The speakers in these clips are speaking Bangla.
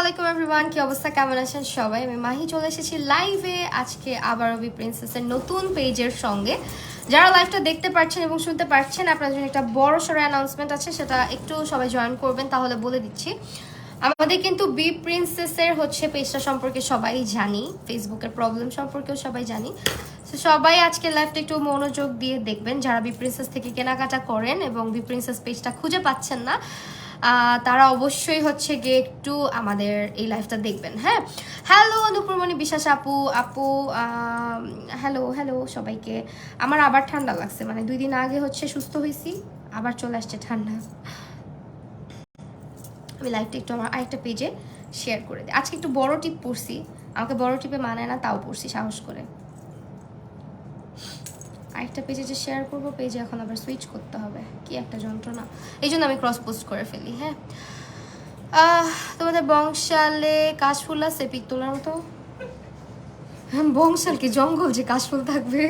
আলাইকুম এভরিওয়ান, কি অবস্থা, কেমন আছেন সবাই? আমি মাহি চলে এসেছি লাইভে আজকে আবারও বি প্রিন্সেসের নতুন পেজের সঙ্গে। যারা লাইভটা দেখতে পাচ্ছেন এবং শুনতে পাচ্ছেন, আপনাদের জন্য একটা বড় সড়ো অ্যানাউন্সমেন্ট আছে, সেটা একটু সবাই জয়েন করবেন। তাহলে বলে দিচ্ছি, আমাদের কিন্তু বি প্রিন্সেসের হচ্ছে পেজটা সম্পর্কে সবাই জানি, ফেসবুকের প্রবলেম সম্পর্কেও সবাই জানি। তো সবাই আজকে লাইভটা একটু মনোযোগ দিয়ে দেখবেন। যারা বি প্রিন্সেস থেকে কেনাকাটা করেন এবং বি প্রিন্সেস পেজটা খুঁজে পাচ্ছেন না, তারা অবশ্যই হচ্ছে গিয়ে একটু আমাদের এই লাইভটা দেখবেন। হ্যাঁ, হ্যালো অনুপমণি বিশ্বাস আপু, হ্যালো হ্যালো সবাইকে। আমার আবার ঠান্ডা লাগছে, মানে 2 দিন আগে হচ্ছে সুস্থ হয়েছি, আবার চলে আসছে ঠান্ডা। আমি লাইভটা একটু আমার আরেকটা পেজে শেয়ার করে দিই। আজকে একটু বড় টিপ পড়ছি, আমাকে বড় টিপে মানায় না, তাও পড়ছি সাহস করে। আরেকটা পেজে যে শেয়ার করবো, পেজে এখন আবার সুইচ করতে হবে, কি একটা যন্ত্রণা, এই জন্য আমি ক্রস পোস্ট করে ফেলি। হ্যাঁ, তোমাদের বংশালে কাশফুল আছে পিক তোলার মতো? বংশাল কি জঙ্গল যে কাশফুল থাকবে?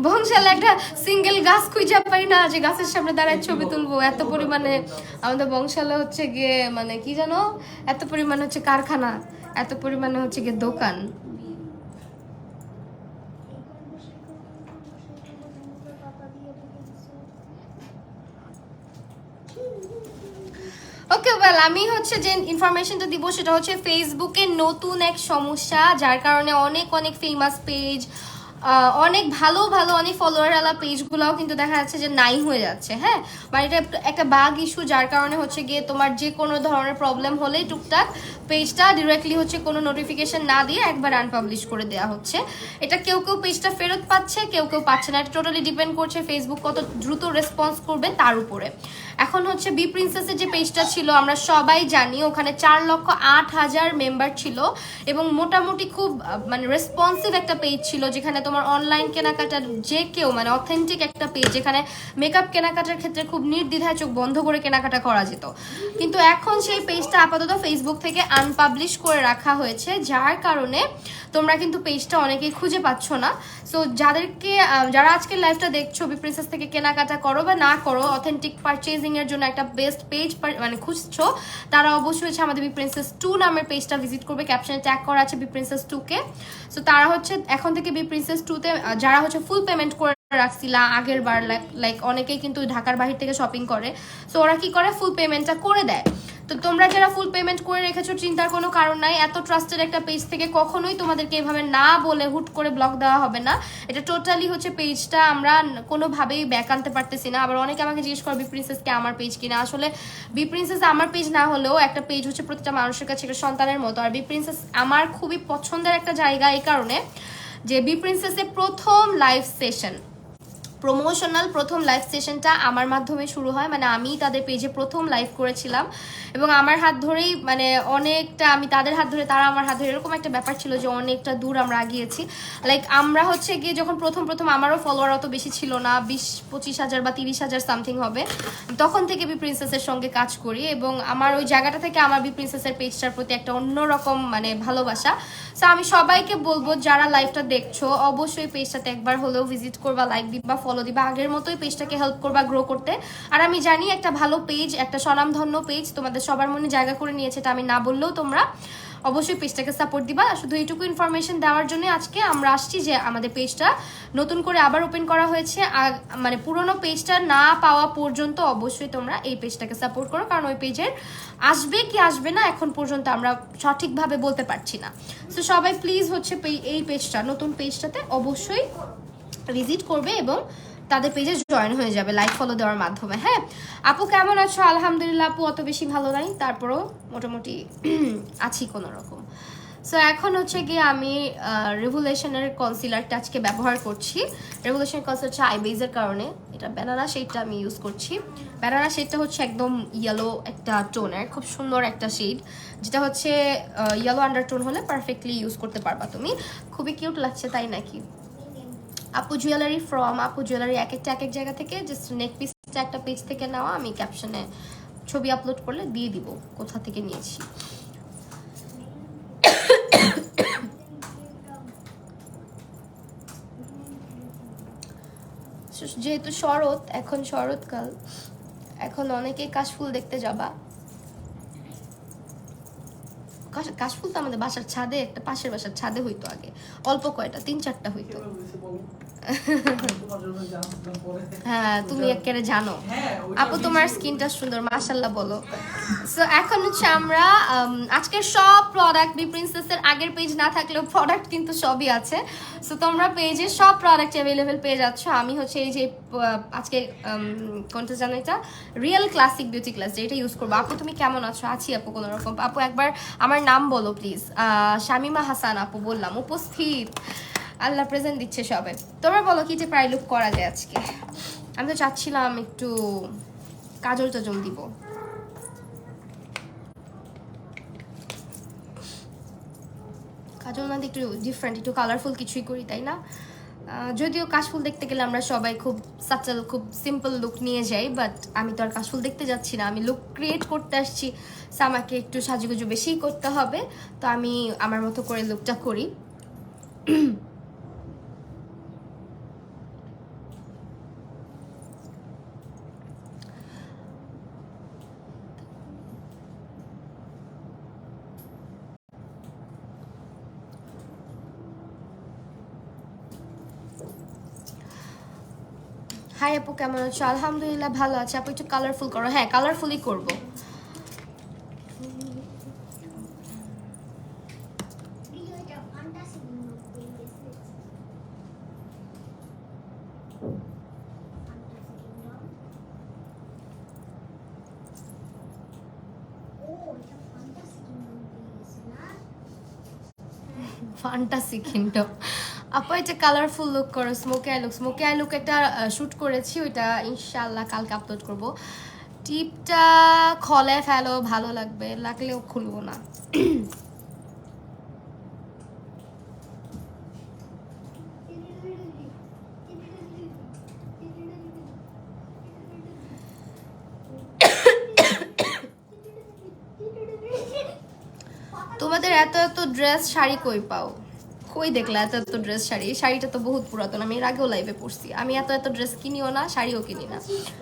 বংশালে একটা সিঙ্গেল গাছ খুঁজে পাই না যে গাছের সামনে দাঁড়ায় ছবি তুলবো। এত পরিমাণে আমাদের বংশালে হচ্ছে গিয়ে, মানে কি জানো, এত পরিমাণে হচ্ছে কারখানা, এত পরিমাণে হচ্ছে গিয়ে দোকান। ওকে ওয়েল, আমি হচ্ছে যে ইনফরমেশনটা দিব সেটা হচ্ছে ফেসবুকে নতুন এক সমস্যা, যার কারণে অনেক অনেক ফেমাস পেজ, অনেক ভালো ভালো অনেক ফলোয়ারওয়ালা পেজগুলোও কিন্তু দেখা যাচ্ছে যে নাই হয়ে যাচ্ছে। হ্যাঁ, মানে এটা একটা বাগ ইস্যু, যার কারণে হচ্ছে গিয়ে তোমার যে কোনো ধরনের প্রবলেম হলেই টুকটাক পেজটা ডিরেক্টলি হচ্ছে কোনো নোটিফিকেশন না দিয়ে একবার আনপাবলিশ করে দেওয়া হচ্ছে। এটা কেউ কেউ পেজটা ফেরত পাচ্ছে, কেউ কেউ পাচ্ছে না। এটা টোটালি ডিপেন্ড করছে ফেসবুক কত দ্রুত রেসপন্স করবে তার উপরে। এখন হচ্ছে বি প্রিন্সেসের যে পেজটা ছিল, আমরা সবাই জানি ওখানে 4,08,000 মেম্বার ছিল এবং মোটামুটি খুব মানে রেসপন্সিভ একটা পেজ ছিল, যেখানে তোমার অনলাইন কেনাকাটার যে কেউ, মানে অথেন্টিক একটা পেজ, যেখানে মেকআপ কেনাকাটার ক্ষেত্রে খুব নির্দ্বিধায় চোখ বন্ধ করে কেনাকাটা করা যেত। কিন্তু এখন সেই পেজটা আপাতত ফেসবুক থেকে আনপাবলিশ করে রাখা হয়েছে, যার কারণে তোমরা কিন্তু পেজটা অনেকেই খুঁজে পাচ্ছ না। সো যারা আজকে লাইভটা দেখছো, বি প্রিন্সেস থেকে কেনাকাটা করো বা না করো, অথেন্টিক পারচেজিং এর জন্য একটা বেস্ট পেজ মানে খুঁজছো, তারা অবশ্যই হচ্ছে আমাদের বি প্রিন্সেস 2 নামের পেজটা ভিজিট করবে। ক্যাপশনে ট্যাগ করা আছে বি প্রিন্সেস 2 কে। সো তারা হচ্ছে এখন থেকে বি প্রিন্সেস 2 তে যারা হচ্ছে ফুল পেমেন্ট করে রাখছিলা আগের বার, লাইক অনেকেই কিন্তু ঢাকার বাহির থেকে শপিং করে, সো ওরা কি করে, ফুল পেমেন্টটা করে দেয়। তো তোমরা যারা ফুল পেমেন্ট করে রেখেছো, চিন্তার কোনো কারণ নাই। এত ট্রাস্টেড একটা পেজ থেকে কখনোই তোমাদেরকে এভাবে না বলে হুট করে ব্লক দেওয়া হবে না। এটা টোটালি হচ্ছে পেজটা আমরা কোনোভাবেই ব্যাক আনতে পারতেছি না। আবার অনেকে আমাকে জিজ্ঞেস করে বি প্রিন্সেসকে আমার পেজ কিনা। আসলে বি প্রিন্সেস আমার পেজ না হলেও একটা পেজ হচ্ছে প্রতিটা মানুষের কাছে একটা সন্তানের মতো। আর বি প্রিন্সেস আমার খুবই পছন্দের একটা জায়গা, এই কারণে যে বি প্রিন্সেসের প্রথম লাইভ সেশন, প্রমোশনাল প্রথম লাইভ সেশনটা আমার মাধ্যমে শুরু হয়। মানে আমি তাদের পেজে প্রথম লাইভ করেছিলাম এবং আমার হাত ধরেই, মানে অনেকটা, আমি তাদের হাত ধরে তারা আমার হাত ধরে, এরকম একটা ব্যাপার ছিল যে অনেকটা দূর আমরা আগিয়েছি। লাইক আমরা হচ্ছে গিয়ে যখন প্রথম আমারও ফলোয়ার অত বেশি ছিল না, 20-25 হাজার বা 30 হাজার সামথিং হবে, তখন থেকে বি প্রিন্সেসের সঙ্গে কাজ করি এবং আমার ওই জায়গাটা থেকে আমার বি প্রিন্সেসের পেজটার প্রতি একটা অন্যরকম মানে ভালোবাসা। সো আমি সবাইকে বলবো, যারা লাইভটা দেখছো অবশ্যই পেজটাতে একবার হলেও ভিজিট করবা, লাইক দিবা, ফলো দিবা, আগের মতোই পেজটাকে হেল্প করবা গ্রো করতে। আর আমি জানি একটা ভালো পেজ, একটা স্বনামধন্য পেজ তোমাদের সবার মনে জায়গা করে নিয়েছে, এটা আমি না বললেও তোমরা অবশ্যই পেজটাকে সাপোর্ট দিবা। শুধু এইটুকু ইনফরমেশন দেওয়ার জন্য আজকে আমরা আসছি যে আমাদের পেজটা নতুন করে আবার ওপেন করা হয়েছে। মানে পুরোনো পেজটা না পাওয়া পর্যন্ত অবশ্যই তোমরা এই পেজটাকে সাপোর্ট করো, কারণ ওই পেজের আসবে কি আসবে না এখন পর্যন্ত আমরা সঠিকভাবে বলতে পারছি না। সো সবাই প্লিজ হচ্ছে এই পেজটা, নতুন পেজটাতে অবশ্যই ভিজিট করবে এবং তাদের পেজে জয়েন হয়ে যাবে লাইক ফলো দেওয়ার মাধ্যমে। হ্যাঁ আপু, কেমন আছো? আলহামদুলিল্লাহ আপু, অত বেশি ভালো নাই, তারপরও মোটামুটি আছি কোনো রকম। সো এখন হচ্ছে গিয়ে আমি রেভুলেশনের কনসিলারটা আজকে ব্যবহার করছি। রেভুলেশন কনসিলার হচ্ছে আইবেজের কারণে, এটা ব্যানানা শেডটা আমি ইউজ করছি। ব্যানানা শেডটা হচ্ছে একদম ইয়েলো একটা টোনের, খুব সুন্দর একটা শেড, যেটা হচ্ছে ইয়েলো আন্ডারটোন হলে পারফেক্টলি ইউজ করতে পারবা তুমি। খুবই কিউট লাগছে, তাই নাকি? আপু জুয়েলারি ফ্রম আপু জুয়েলারি এক এক জায়গা থেকে, জাস্ট নেক পিসটা একটা পেজ থেকে নেওয়া। আমি ক্যাপশনে ছবি আপলোড করলে দিয়ে দিব কোথা থেকে নিয়েছি। যেহেতু শরৎ, এখন শরৎকাল, এখন অনেকেই কাশফুল দেখতে যাবা। কাশফুল তো আমাদের বাসার ছাদে, একটা পাশের বাসার ছাদে হইতো আগে, অল্প কয়টা, 3-4টা হইতো। হ্যাঁ তুমি একেবারে জানো আপু, তোমার স্কিনটা সুন্দর মাশাআল্লাহ বলো। সো এখন হচ্ছে আমরা আজকের সব প্রোডাক্ট বি প্রিন্সেসের আগের পেজ না থাকলেও প্রোডাক্ট কিন্তু সবই আছে। সো তোমরা পেজে সব প্রোডাক্ট অ্যাভেলেবেল পেয়ে যাচ্ছ। আমি হচ্ছে এই যে আজকে কোনটা জানো, এটা রিয়েল ক্লাসিক বিউটি ক্লাস, যেটা ইউজ করবো। আপু তুমি কেমন আছো? আছি আপু কোনো রকম। আপু একবার আমার নাম বলো প্লিজ। শামিমা হাসান আপু বললাম উপস্থিত। আল্লাহ প্রেজেন্ট দিচ্ছে সবে। তোমরা বলো কি যে প্রায় লুক করা যায় আজকে। আমি তো চাচ্ছিলাম একটু কাজল টাজল দিব। কাজল না দিয়ে একটু ডিফারেন্ট, একটু কালারফুল কিছুই করি, তাই না? যদিও কাশফুল দেখতে গেলে আমরা সবাই খুব সাটল, খুব সিম্পল লুক নিয়ে যাই, বাট আমি তো আর কাশফুল দেখতে যাচ্ছি না, আমি লুক ক্রিয়েট করতে আসছি। সো আমাকে একটু সাজুগুজু বেশিই করতে হবে, তো আমি আমার মতো করে লুকটা করি। হাই আপু কেমন আছো? আলহামদুলিল্লাহ ভালো আছে। আপু একটু কালারফুল করো। হ্যাঁ কালারফুলই করবো। ফ্যান্টাসি কিংডম আপু এটা কালারফুল লুক করো। Smoky I look, smoky I look একটা শ্যুট করেছি, ওইটা ইনশাআল্লাহ কালকে আপলোড করব। টিপটা খলে ফেলো, ভালো লাগবে, লাগলেও খুলবো না। তোমাদের এত এত ড্রেস শাড়ি কই পাও? কই দেখলা এত এত ড্রেস শাড়ি? এই শাড়িটা তো বহুত পুরাতন, আমি এর আগেও লাইভে পড়ছি। আমি এত এত ড্রেস কিনিও না, শাড়িও কিনি না,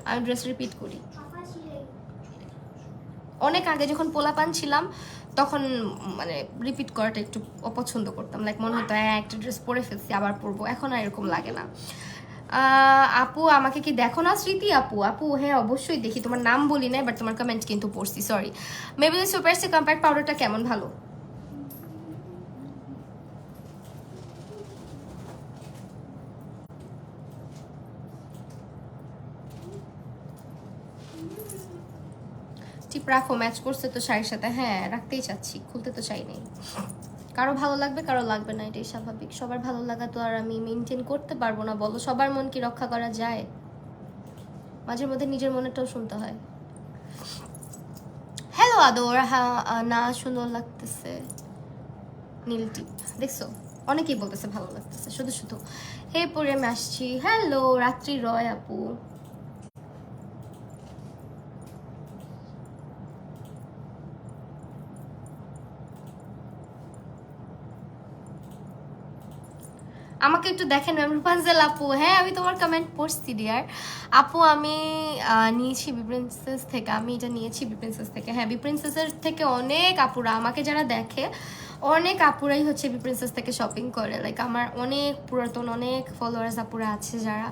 আমি ড্রেস রিপিট করি। অনেক আগে যখন পোলাপান ছিলাম তখন মানে রিপিট করাটা একটু অপছন্দ করতাম, লাইক মনে হতো একটা ড্রেস পরে ফেলছি আবার পরবো, এখন আর এরকম লাগে না। আপু আমাকে কি দেখো না? স্মৃতি আপু, আপু হ্যাঁ অবশ্যই দেখি, তোমার নাম বলি না, বাট তোমার কমেন্ট কিন্তু পড়ছি, সরি। মেবেলিন সুপার স্টিক কম্প্যাক্ট পাউডারটা কেমন? ভালো। টিপ রাখো, ম্যাচ করছে তো শাড়ির সাথে। হ্যাঁ রাখতেই চাচ্ছি, খুলতে তো চাই নাই। কারো ভালো লাগবে কারো লাগবে না, এটাই স্বাভাবিক। সবার ভালো লাগা তো আর আমি মেনটেন করতে পারবো না, বলো? সবার মন কি রক্ষা করা যায়? মাঝে মধ্যে নিজের মনেরটাও শুনতে হয়। হ্যালো আদর, হ্যাঁ না সুন্দর লাগতেছে নীল টিপ, দেখছো অনেকেই বলতেছে ভালো লাগতেছে। শুধু শুধু হে পরে আমি আসছি। হ্যালো রাত্রি রয় আপু, আমাকে একটু দেখেন ম্যাম। রূপাঞ্জল আপু হ্যাঁ আমি তোমার কমেন্ট পড়ছি ডিয়ার আপু। আমি নিয়েছি বি প্রিন্সেস থেকে, আমি এটা নিয়েছি বি প্রিন্সেস থেকে। হ্যাঁ বি প্রিন্সেসের থেকে অনেক আপুরা আমাকে যারা দেখে, অনেক আপুরাই হচ্ছে বি প্রিন্সেস থেকে শপিং করে। লাইক আমার অনেক পুরাতন অনেক ফলোয়ার্স আপুরা আছে যারা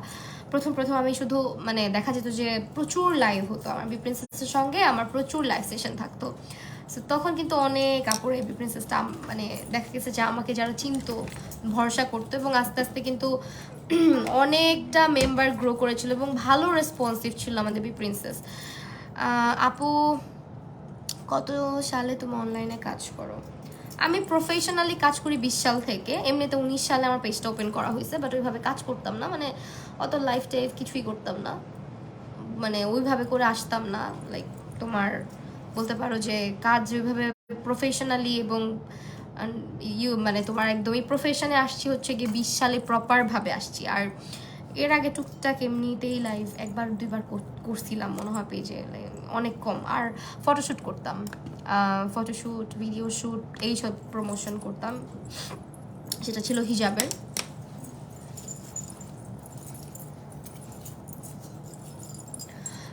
প্রথম প্রথম আমি শুধু মানে দেখা যেত যে প্রচুর লাইভ হতো আমার বি প্রিন্সেসের সঙ্গে, আমার প্রচুর লাইভ সেশন থাকতো। সো তখন কিন্তু অনেক আপুরা বি প্রিন্সেসটা মানে দেখা গেছে যে আমাকে যারা চিনতো ভরসা করতো, এবং আস্তে আস্তে কিন্তু অনেকটা মেম্বার গ্রো করেছিল এবং ভালো রেসপন্সিভ ছিল আমাদের বি প্রিন্সেস। আপু কত সালে তুমি অনলাইনে কাজ করো? আমি প্রফেশনালি কাজ করি 20 সাল থেকে, এমনিতে 19 সালে আমার পেজটা ওপেন করা হয়েছে, বাট ওইভাবে কাজ করতাম না, মানে অত লাইফ টাইফ কিছুই করতাম না, মানে ওইভাবে করে আসতাম না। লাইক তোমার বলতে পারো যে কাজ ওইভাবে প্রফেশনালি এবং মানে তোমার একদমই প্রফেশনে আসছি হচ্ছে গিয়ে 20 সালে প্রপারভাবে আসছি। আর এর আগে টুকটাক এমনিতেই লাইভ একবার দুইবার করছিলাম মনে হয় পেজে, অনেক কম। আর ফটোশ্যুট করতাম, ফটোশ্যুট ভিডিও শ্যুট এইসব প্রমোশন করতাম, সেটা ছিল হিজাবের।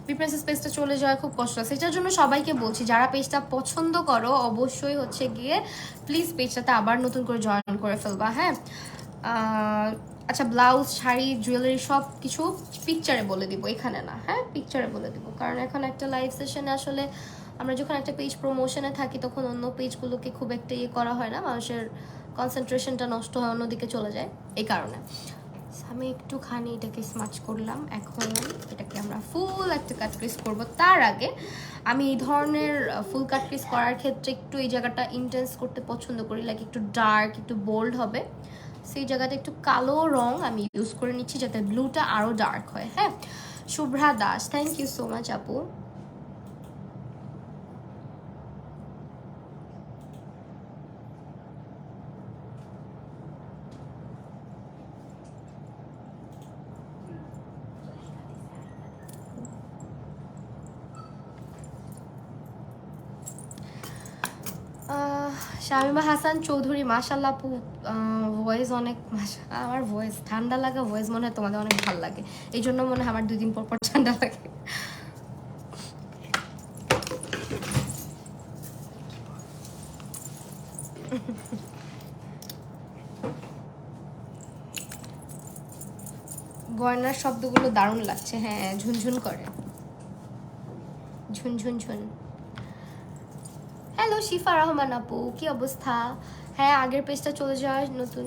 প্রিফারেন্সেস পেজটা চলে যাওয়ার খুব কষ্ট আছে। এটার জন্য সবাইকে বলছি, যারা পেজটা পছন্দ করো অবশ্যই হচ্ছে গিয়ে প্লিজ পেজটাতে আবার নতুন করে জয়েন করে ফেলবা। হ্যাঁ, আচ্ছা, ব্লাউজ, শাড়ি, জুয়েলারি সব কিছু পিকচারে বলে দিব, এখানে না। হ্যাঁ, পিকচারে বলে দিব, কারণ এখন একটা লাইভ সেশনে আসলে আমরা যখন একটা পেজ প্রমোশনে থাকি তখন অন্য পেজগুলোকে খুব একটা ইয়ে করা হয় না, মানুষের কনসেন্ট্রেশনটা নষ্ট হয়, অন্যদিকে চলে যায়, এই কারণে। আমি একটুখানি এটাকে স্মাচ করলাম। এখন এটাকে আমরা ফুল একটা কাট ক্রিস করবো। তার আগে আমি এই ধরনের ফুল কাট ক্রিস করার ক্ষেত্রে একটু এই জায়গাটা ইন্টেন্স করতে পছন্দ করি, লাইক একটু ডার্ক, একটু বোল্ড হবে, সেই জায়গাটা একটু কালো রং আমি ইউজ করে নিচ্ছি যাতে ব্লুটা আরও ডার্ক হয়। হ্যাঁ, Shubhra Das, thank you so much আপু। শামিমা হাসান চৌধুরী, মাশাল্লাহ আপু, ভয়েস অনেক, আমার ভয়েস ঠান্ডা লাগা ভয়েস মনে হয় তোমাদের অনেক ভালো লাগে, এই জন্য মনে হয় আমার 2 দিন পর পর ঠান্ডা লাগে। গয়নার শব্দগুলো দারুণ লাগছে। হ্যাঁ, ঝুনঝুন করে, ঝুনঝুন ঝুন। হ্যালো শিফা রহমান আপু, কি অবস্থা? হ্যাঁ, আগের পেজটা চলে যাওয়ার নতুন,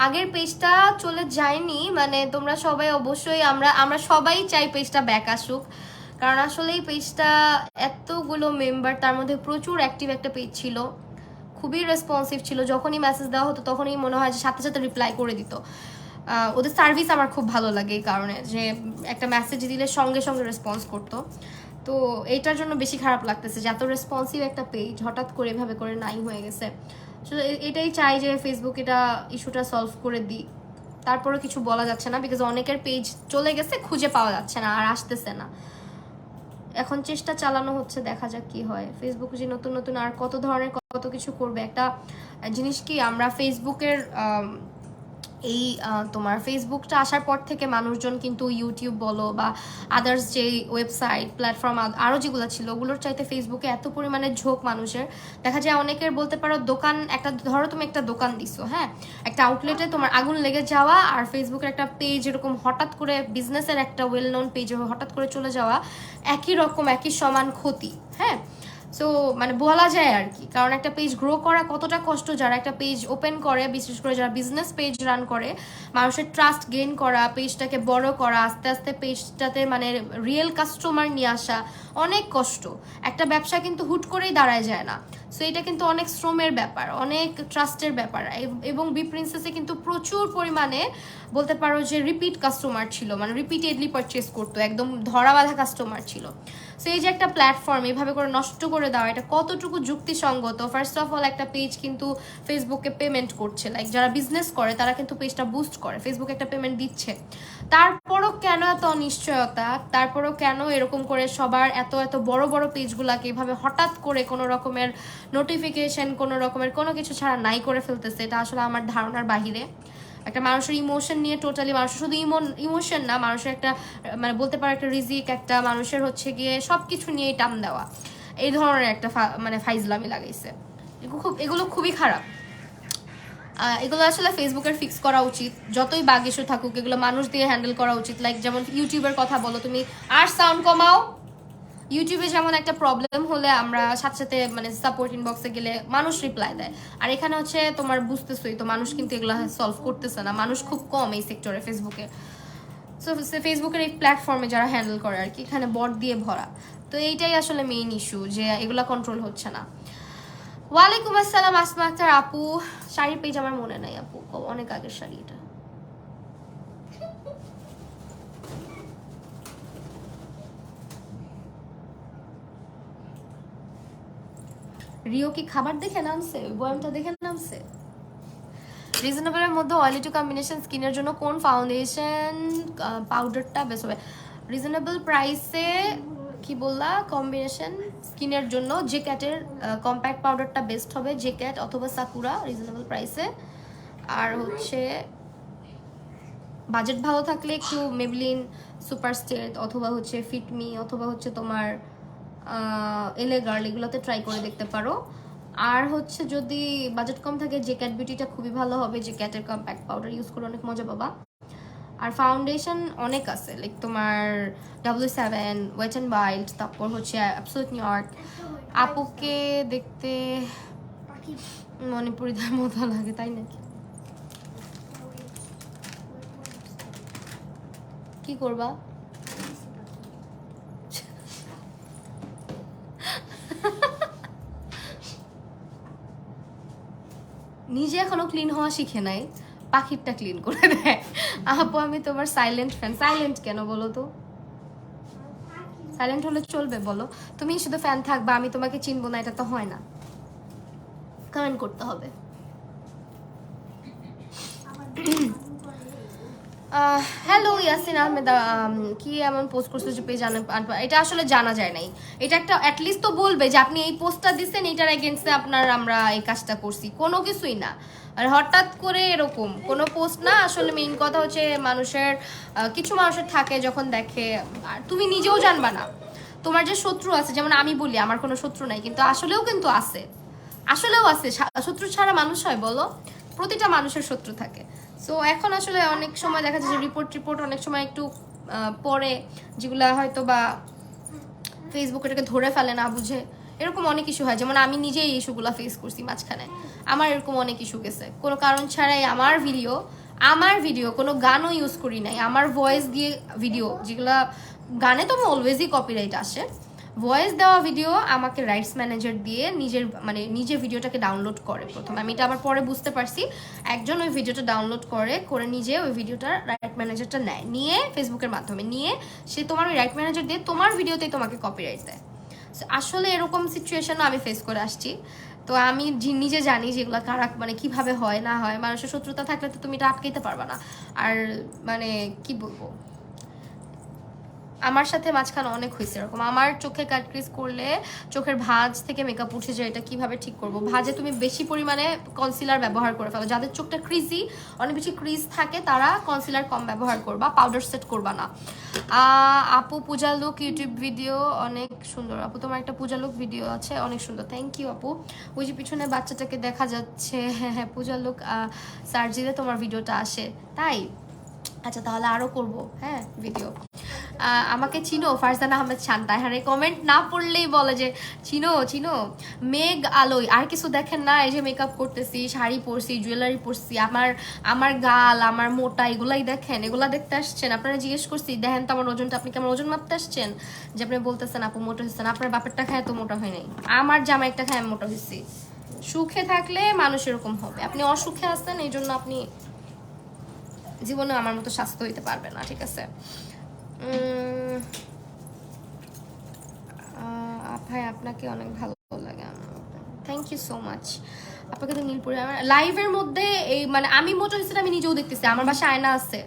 আগের পেজটা চলে যায়নি, মানে তোমরা সবাই অবশ্যই, আমরা সবাই চাই পেজটা ব্যাক আসুক, কারণ আসলে এই পেজটা এতগুলো মেম্বার, তার মধ্যে প্রচুর অ্যাক্টিভ একটা পেজ ছিল, খুবই রেসপন্সিভ ছিল, যখনই মেসেজ দেওয়া হতো তখনই মনে হয় যে সাথে সাথে রিপ্লাই করে দিত। ওদের সার্ভিস আমার খুব ভালো লাগে এই কারণে, যে একটা মেসেজ দিলে সঙ্গে সঙ্গে রেসপন্স করতো। তো এইটার জন্য বেশি খারাপ লাগতেছে যে এত রেসপন্সিভ একটা পেজ হঠাৎ করে এভাবে করে নাই হয়ে গেছে। এটাই চাই যে ফেসবুক এটা ইস্যুটা সলভ করে দিই। তারপরে কিছু বলা যাচ্ছে না, বিকজ অনেকের পেজ চলে গেছে, খুঁজে পাওয়া যাচ্ছে না, আর আসতেছে না। এখন চেষ্টা চালানো হচ্ছে, দেখা যাক কি হয়। ফেসবুক যে নতুন নতুন আর কত ধরনের কত কিছু করবে। একটা জিনিস কি, আমরা ফেসবুকের এই তোমার ফেসবুকটা আসার পর থেকে মানুষজন কিন্তু ইউটিউব বলো বা আদার্স যে ওয়েবসাইট প্ল্যাটফর্ম আরও যেগুলো ছিল ওগুলোর চাইতে ফেসবুকে এত পরিমাণে ঝোঁক মানুষের, দেখা যায় অনেকের বলতে পারো দোকান, একটা ধরো তুমি একটা দোকান দিছো, হ্যাঁ, একটা আউটলেটে তোমার আগুন লেগে যাওয়া, আর ফেসবুকের একটা পেজ এরকম হঠাৎ করে বিজনেসের একটা ওয়েল নোন পেজ হঠাৎ করে চলে যাওয়া, একই রকম একই সমান ক্ষতি। হ্যাঁ, সো মানে বলা যায় আর কি, কারণ একটা পেজ গ্রো করা কতটা কষ্ট, যারা একটা পেজ ওপেন করে, বিশেষ করে যারা বিজনেস পেজ রান করে, মানুষের ট্রাস্ট গেইন করা, পেজটাকে বড় করা, আস্তে আস্তে পেজটাতে মানে রিয়েল কাস্টমার নিয়ে আসা অনেক কষ্ট। একটা ব্যবসা কিন্তু হুট করেই দাঁড়ায় যায় না, সো এটা কিন্তু অনেক শ্রমের ব্যাপার, অনেক ট্রাস্টের ব্যাপার। এবং বি প্রিন্সেসে কিন্তু প্রচুর পরিমাণে বলতে পারো যে রিপিট কাস্টমার ছিল, মানে রিপিটেডলি পারচেস করতো, একদম ধরা বাঁধা কাস্টমার ছিল। সো এই যে একটা প্ল্যাটফর্ম এভাবে করে নষ্ট করে দেওয়া, এটা কতটুকু যুক্তিসঙ্গত? ফার্স্ট অফ অল একটা পেজ কিন্তু ফেসবুকে পেমেন্ট করছে, লাইক যারা বিজনেস করে তারা কিন্তু পেজটা বুস্ট করে, ফেসবুক একটা পেমেন্ট দিচ্ছে, তারপরও কেন এত অনিশ্চয়তা? তারপরও কেন এরকম করে সবার এত এত বড় বড় পেজগুলাকে এভাবে হঠাৎ করে কোনো রকমের নোটিফিকেশন, কোনো রকমের কোনো কিছু ছাড়া নাই করে ফেলতেছে? এটা আসলে আমার ধারণার বাহিরে। একটা মানুষের ইমোশন নিয়ে টোটালি, মানুষের শুধু ইমোশন না, মানুষের একটা মানে বলতে পারো একটা রিজিক, একটা মানুষের হচ্ছে গিয়ে সব কিছু নিয়েই টান দেওয়া, এই ধরনের একটা মানে ফাইজলামি লাগাইছে। এগুলো খুবই খারাপ। এগুলো আসলে ফেসবুকের ফিক্স করা উচিত, যতই বাগ ইস্যু থাকুক এগুলো মানুষ দিয়ে হ্যান্ডেল করা উচিত। লাইক যেমন ইউটিউবের কথা বলো তুমি, আর সাউন্ড কমাও, ইউটিউবে যেমন একটা প্রবলেম হলে আমরা সাথে সাথে মানে সাপোর্ট ইনবক্সে গেলে মানুষ রিপ্লাই দেয়, আর এখানে হচ্ছে তোমার বুঝতেছই তো, মানুষ কিন্তু এগুলো সলভ করতেছে না, মানুষ খুব কম এই সেক্টরে ফেসবুকে। সো ফেসবুকের এই প্ল্যাটফর্মে যারা হ্যান্ডেল করে আর কি, এখানে বট দিয়ে ভরা। তো এইটাই আসলে মেইন ইস্যু, যে এগুলা কন্ট্রোল হচ্ছে না। ওয়ালাইকুম আসসালাম আসমা আক্তার আপু, শাড়ির পেজ আমার মনে নাই আপু, অনেক আগের শাড়ি এটা। রিও কি খাবার দেখে নামছে, বয়ামটা দেখে নামছে? রিজনেবলের মধ্যে অয়েলি টু কম্বিনেশন স্কিনের জন্য কোন ফাউন্ডেশন পাউডারটা বেস্ট হবে? রিজনেবল প্রাইসে কি বললা? কম্বিনেশন স্কিনের জন্য জে ক্যাটের কম্প্যাক্ট পাউডারটা বেস্ট হবে, জে ক্যাট অথবা সাকুরা রিজনেবল প্রাইসে। আর হচ্ছে বাজেট ভালো থাকলে একটু মেবলিন সুপার স্টেট অথবা হচ্ছে ফিটমি অথবা হচ্ছে তোমার এলে গার্ল, এগুলোতে ট্রাই করে দেখতে পারো। আর হচ্ছে যদি বাজেট কম থাকে, যে ক্যাট বিউটিটা খুবই ভালো হবে, যে ক্যাটের কম্প্যাক্ট পাউডার ইউজ করে অনেক মজা পাবা। আর ফাউন্ডেশন অনেক আছে, লাইক তোমার W7, ওয়েট অ্যান্ড ওয়াইল্ড, তারপর হচ্ছে অ্যাবসোলিউট নিউইয়র্ক। আপুকে দেখতে মণিপুরিদের মতো লাগে, তাই নাকি? কি করবা? নিজে এখনো ক্লিন হওয়া শিখে নাই, পাখিরটা ক্লিন করে দেয়। আপু আমি তোমার সাইলেন্ট ফ্যান। সাইলেন্ট কেন বলো তো? সাইলেন্ট হলে চলবে বলো? তুমি শুধু ফ্যান থাকবা, আমি তোমাকে চিনবো না, এটা তো হয় না। কমেন্ট করতে হবে। হ্যালো ইয়াসিন আহমেদ, কি এমন পোস্ট করছো যে পেজ এটা আসলে জানা যায় নাই। এটা একটা অ্যাটলিস্ট তো বলবে যে আপনি এই পোস্টটা দিচ্ছেন, এটার এগেনস্টে আমরা এই কাজটা করছি, কোনো কিছুই না। আর হঠাৎ করে এরকম কোনো পোস্ট না। আসলে মেইন কথা হচ্ছে মানুষের কিছু মানুষের থাকে যখন দেখে, আর তুমি নিজেও জানবা না তোমার যে শত্রু আছে। যেমন আমি বলি আমার কোনো শত্রু নাই, কিন্তু আসলেও কিন্তু আছে, আসলেও আছে। শত্রু ছাড়া মানুষ হয় বলো? প্রতিটা মানুষের শত্রু থাকে। সো এখন আসলে অনেক সময় দেখা যায় যে রিপোর্ট অনেক সময় একটু পরে, যেগুলা হয়তো বা ফেসবুক এটাকে ধরে ফেলে না বুঝে, এরকম অনেক ইস্যু হয়। যেমন আমি নিজেই এই ইস্যুগুলো ফেস করছি মাঝখানে, আমার এরকম অনেক ইস্যু গেছে কোনো কারণ ছাড়াই। আমার ভিডিও কোনো গানও ইউজ করি নাই, আমার ভয়েস দিয়ে ভিডিও, যেগুলা গানে তো অলওয়েজই কপিরাইট আসে, ভয়েস দেওয়া ভিডিও আমাকে রাইটস ম্যানেজার দিয়ে নিজের ভিডিওটাকে ডাউনলোড করে। প্রথমে আমি এটা আবার পরে বুঝতে পারছি, একজন ওই ভিডিওটা ডাউনলোড করে নিজে ওই ভিডিওটার রাইট ম্যানেজারটা নেয়, নিয়ে ফেসবুকের মাধ্যমে নিয়ে সে তোমার ওই রাইট ম্যানেজার দিয়ে তোমার ভিডিওতেই তোমাকে কপিরাইট দেয়। আসলে এরকম সিচুয়েশনও আমি ফেস করে আসছি। তো আমি নিজে জানি যেগুলো কারা কিভাবে হয় না হয়। মানুষের শত্রুতা থাকলে তো তুমি এটা আটকাইতে পারবা না। আর কি বলবো, আমার সাথে মাঝখানে অনেক হয়েছে এরকম। আমার চোখে কাট ক্রিজ করলে চোখের ভাঁজ থেকে মেকআপ উঠে যায়, এটা কিভাবে ঠিক করব? ভাঁজে তুমি বেশি পরিমাণে কনসিলার ব্যবহার করে ফেলো। যাদের চোখটা ক্রিজি, অনেক বেশি ক্রিজ থাকে, তারা কনসিলার কম ব্যবহার করবা, পাউডার সেট করবা না। আপু পূজা লুক ইউটিউব ভিডিও অনেক সুন্দর। আপু তোমার একটা পূজা লুক ভিডিও আছে, অনেক সুন্দর, থ্যাংক ইউ আপু। ওই যে পিছনে বাচ্চাটাকে দেখা যাচ্ছে, হ্যাঁ পূজা লুক সার্জিলে তোমার ভিডিওটা আসে, তাই? আচ্ছা তাহলে আরো করব, হ্যাঁ ভিডিও। আমাকে চিনো? ফারজানা আহমেদ শান্তা। হ্যাঁ, কমেন্ট না পড়লেই বলে যে চিনো। মেঘ আলোয় আর কিছু দেখেন না? এই যে মেকআপ করতেছি, শাড়ি পরছি, জুয়েলারি পরছি, আমার গাল, আমার মোটা, এগুলাই দেখেন? এগুলা দেখতে আসছেন? আপনারা জিজ্ঞেস করছি দেখেন তো আমার ওজনটা, আপনি কি আমার ওজন মাপতে আসছেন? যে আপনি বলতেছেন আপু মোটা হচ্ছেন, আপনার বাপেরটা খায় তো মোটা হয় নাই, আমার জামাইটা খায় আমি মোটা হয়েছি। সুখে থাকলে মানুষ এরকম হবে, আপনি অসুখে আছেন, এই জন্য আপনি জীবনে আমার মতো স্বাস্থ্য হইতে পারবে না, ঠিক আছে? ভাই আপনাকে অনেক ভালো লাগে, থ্যাংক ইউ সো মাচ। আপনাকে তো নীলপুরে আমার লাইভের মধ্যে এই আমি মোটা হয়েছি, আমি নিজেও দেখতেছি, আমার বাসায় আয়না আছে।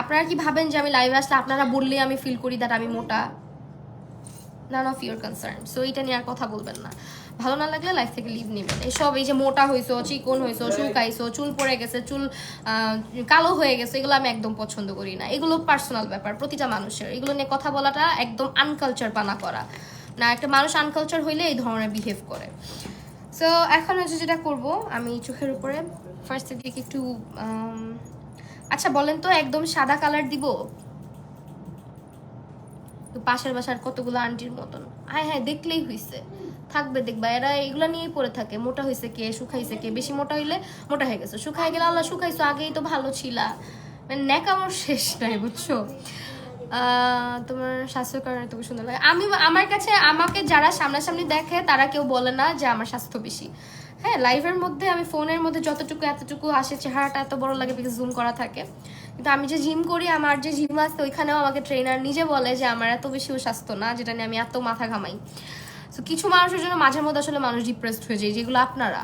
আপনারা কি ভাবেন যে আমি লাইভে আসলে আপনারা বললেই আমি ফিল করি দ্যাট আমি মোটা? None of your concern. So এইটা নিয়ে আর কথা বলবেন না। ভালো না লাগলে লাইফ থেকে লিভ নেবেন। এইসব এই যে মোটা হইছো, চিকন হইছো, শুকাইছো, চুল পড়ে গেছে, চুল কালো হয়ে গেছে, এগুলো আমি একদম পছন্দ করি না। এগুলো পার্সোনাল ব্যাপার প্রতিটা মানুষের, এগুলো নিয়ে কথা বলাটা একদম আনকালচার পানা করা না। একটা মানুষ আনকালচার হইলে এই ধরনের বিহেভ করে। সো এখন হচ্ছে যেটা করব, আমি চোখের উপরে ফার্স্ট দিকে একটু আচ্ছা বলেন তো, একদম সাদা কালার দিব? পাশের বাসার কতগুলো আন্টির মতন, হ্যাঁ দেখলেই হইছে, থাকবে দেখবা, এরা এগুলা নিয়েই পড়ে থাকে। মোটা হয়েছে কে, শুকাইছে কে, বেশি মোটা হইলে মোটা হয়ে গেছে, শুকাই গেলে আল্লাহ শুকাইছো, আগেই তো ভালো ছিলা, ন্যাকামোর শেষ নাই, বুঝছো? তোমার স্বাস্থ্যের কারণে তুমি সুন্দর লাগে। আমার কাছে আমাকে যারা সামনাসামনি দেখে তারা কেউ বলে না যে আমার স্বাস্থ্য বেশি। হ্যাঁ, লাইভের মধ্যে আমি ফোনের মধ্যে যতটুকু এতটুকু আসে, চেহারাটা এত বড় লাগে বিকজ জুম করা থাকে। কিন্তু আমি যে জিম করি, আমার যে জিম আছে ওইখানেও আমাকে ট্রেনার নিজে বলে যে আমার এত বেশিও স্বাস্থ্য না, যেটা নিয়ে আমি এত মাথা ঘামাই। তো কিছু মানুষের জন্য মাঝে মধ্যে আসলে মানুষ ডিপ্রেসড হয়ে যায়, যেগুলো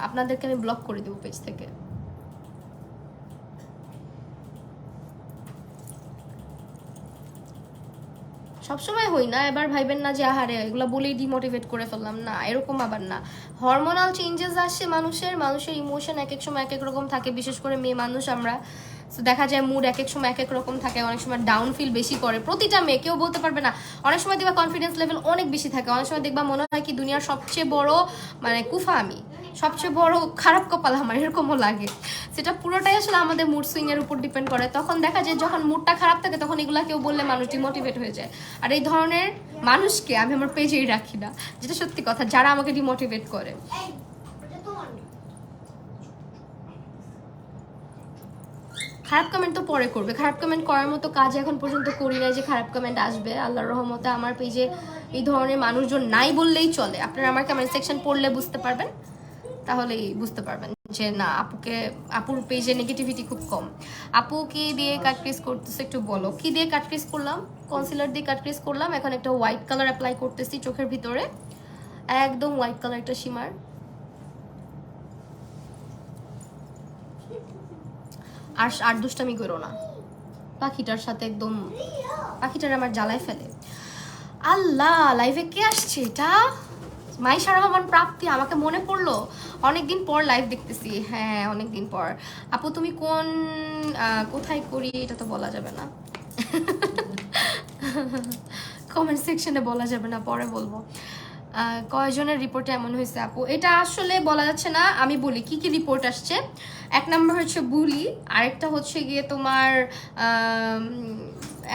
আপনাদেরকে আমি ব্লক করে দেবো পেজ থেকে। সবসময় হই না, এবার ভাইবেন না যে আহারে এগুলো বলেই ডিমোটিভেট করে ফেললাম, না এরকম আবার না। হরমোনাল চেঞ্জেস আসে মানুষের ইমোশন এক এক সময় এক এক রকম থাকে, বিশেষ করে মেয়ে মানুষ আমরা। সো দেখা যায় মুড এক এক সময় এক এক রকম থাকে, অনেক সময় ডাউন ফিল বেশি করে। প্রতিটা মেয়ে, কেউ বলতে পারবে না। অনেক সময় দেখবা কনফিডেন্স লেভেল অনেক বেশি থাকে, অনেক সময় দেখবা মনে হয় কি দুনিয়ার সবচেয়ে বড় মানে কুফা আমি, সবচেয়ে বড় খারাপ কপাল আমার, এরকমও লাগে। সেটা পুরোটাই আসলে আমাদের মুড সুইং এর উপর ডিপেন্ড করে। তখন দেখা যায় যখন মুডটা খারাপ থাকে তখন এগুলা কেউ বললে মানুষ ডিমোটিভেট হয়ে যায়। আর এই ধরনের মানুষকে আমি আমার পেজেই রাখি না, যেটা সত্যি কথা, যারা আমাকে ডিমোটিভেট করে। খারাপ কমেন্ট তো পরে করবে, খারাপ কমেন্ট করার মতো কাজ এখন পর্যন্ত করি না যে খারাপ কমেন্ট আসবে। আল্লাহর রহমতে আমার পেজে এই ধরনের মানুষজন নাই বললেই চলে। আপনারা আমার কমেন্ট সেকশন পড়লে বুঝতে পারবেন, তাহলেই বুঝতে পারবেন যে না আপুর পেজে নেগেটিভিটি খুব কম। আপু কি দিয়ে কাট ক্রিজ করতেছে একটু বলো। কি দিয়ে কাট ক্রিজ করলাম? কনসিলার দিয়ে কাট ক্রিজ করলাম। এখন একটা হোয়াইট কালার অ্যাপ্লাই করতেছি চোখের ভিতরে, একদম হোয়াইট কালার একটা শিমার। আর দুষ্টামি করো না, পাখিটার সাথে একদম, পাখিটার আমার জ্বালায় ফেলে। আল্লাহ, লাইভে কে আসছে এটা? মাইশা রহমান প্রাপ্তি, আমাকে মনে পড়লো, অনেকদিন পর লাইভ দেখতেছি। হ্যাঁ অনেকদিন পর। আপু তুমি কোথায় করি এটা তো বলা যাবে না, কমেন্ট সেকশনে বলা যাবে না, পরে বলবো। কয়জনের রিপোর্টে এমন হয়েছে আপু? এটা আসলে বলা যাচ্ছে না, আমি বলি কি কি রিপোর্ট আসছে। এক নম্বর হচ্ছে বুলি, আরেকটা হচ্ছে গিয়ে তোমার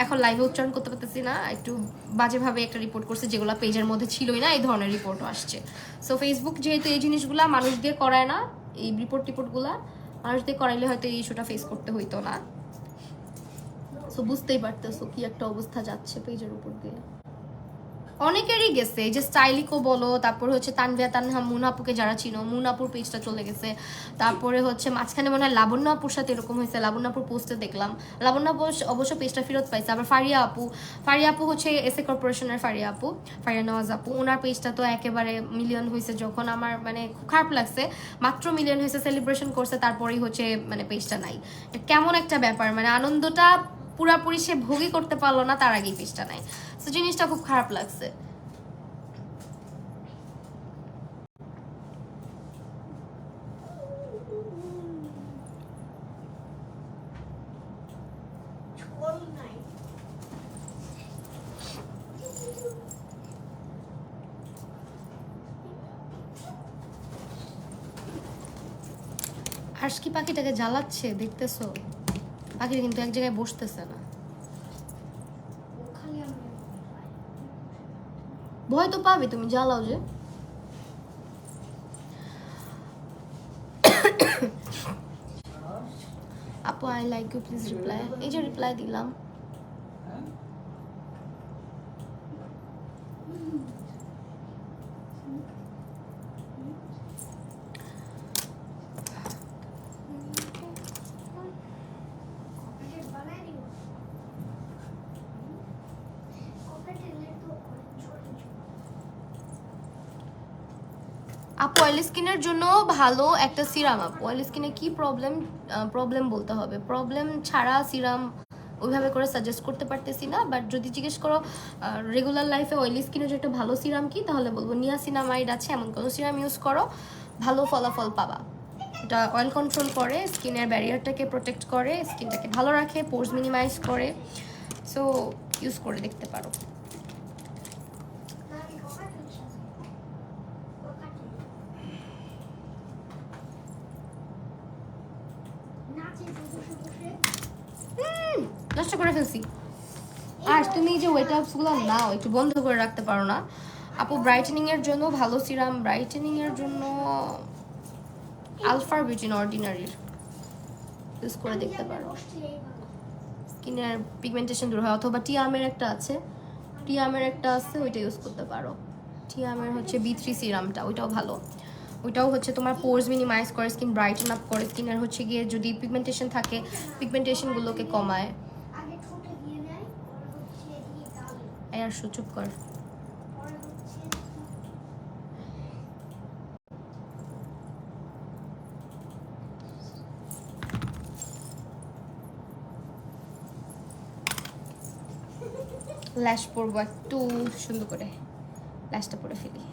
এখন লাইভে উচ্চারণ করতে পারতেছি না, একটু বাজেভাবে একটা রিপোর্ট করছে যেগুলো পেজের মধ্যে ছিলই না, এই ধরনের রিপোর্টও আসছে। সো ফেসবুক যেহেতু এই জিনিসগুলা মানুষ দিয়ে করায় না, এই রিপোর্টগুলা মানুষ দিয়ে করাইলে হয়তো এই ইস্যুটা ফেস করতে হইতো না। সো বুঝতেই পারতেছো কি একটা অবস্থা যাচ্ছে পেজের উপর দিয়ে। অনেকেরই গেছে, এই যে স্টাইলিকো বলো, তারপর হচ্ছে তানভিয়া তানহা, মুনাপুকে যারা চিনো, মুনাপুর পেজটা চলে গেছে। তারপরে হচ্ছে মাঝখানে মনে হয় লাবণ্য আপুর সাথে এরকম হয়েছে, লাবণ্য আপুর পোস্টে দেখলাম। লাবণ্য আপু অবশ্য পেজটা ফেরত পাইছে। আবার ফারিয়া আপু হচ্ছে এসএ কর্পোরেশনের ফারিয়া নওয়াজ আপু, ওনার পেজটা তো একেবারে মিলিয়ন হয়েছে। যখন আমার মানে খুব খারাপ লাগছে, মাত্র মিলিয়ন হয়েছে, সেলিব্রেশন করছে, তারপরেই হচ্ছে মানে পেজটা নাই। কেমন একটা ব্যাপার, মানে আনন্দটা পুরাপুরি সে ভোগই করতে পারলো না, তার আগেই পেজটা নাই। তো জিনিসটা খুব খারাপ লাগছে। হাসকি পাখিটাকে জ্বালাচ্ছে দেখতেছো, পাখিটা কিন্তু এক জায়গায় বসতেছে না। ভয় তো পাবে, তুমি জ্বালাও যে। আপু I like you please reply, এই যে রিপ্লাই দিলাম। আপু অয়েল স্কিনের জন্য ভালো একটা সিরাম। আপু অয়েল স্কিনে কি প্রবলেম বলতে হবে, প্রবলেম ছাড়া সিরাম ওইভাবে করে সাজেস্ট করতে পারতেছি না। বাট যদি জিজ্ঞেস করো রেগুলার লাইফে অয়েলি স্কিনের যে একটা ভালো সিরাম কি, তাহলে বলবো নিয়াসিনামাইড আছে, এমন কোনো সিরাম ইউজ করো, ভালো ফলাফল পাবা। এটা অয়েল কন্ট্রোল করে, স্কিনের ব্যারিয়ারটাকে প্রোটেক্ট করে, স্কিনটাকে ভালো রাখে, পোর্স মিনিমাইজ করে। সো ইউজ করে দেখতে পারো। নষ্ট করে ফেলছি। আর তুমি যে ওয়েট আপসগুলো নাও, একটু বন্ধ করে রাখতে পারো না আপু? ব্রাইটেনিং এর জন্য ভালো সিরাম, ব্রাইটেনিং এর জন্য আলফা বিউটিন অর্ডিনারির ইউজ করে দেখতে পারো, স্কিনের পিগমেন্টেশন দূর হয়। অথবা টিয়ামের একটা আছে, ওইটা ইউজ করতে পারো। টিয়ামের হচ্ছে B3 সিরামটা, ওইটাও ভালো। ওইটাও হচ্ছে তোমার পোর্স মিনিমাইজ করে, স্কিন ব্রাইটেন আপ করে, স্কিনের হচ্ছে গিয়ে যদি পিগমেন্টেশন থাকে পিগমেন্টেশনগুলোকে কমায়। আর চুপ কর। ল্যাশ পরবো একটু সুন্দর করে, ল্যাশটা পরে ফেলি।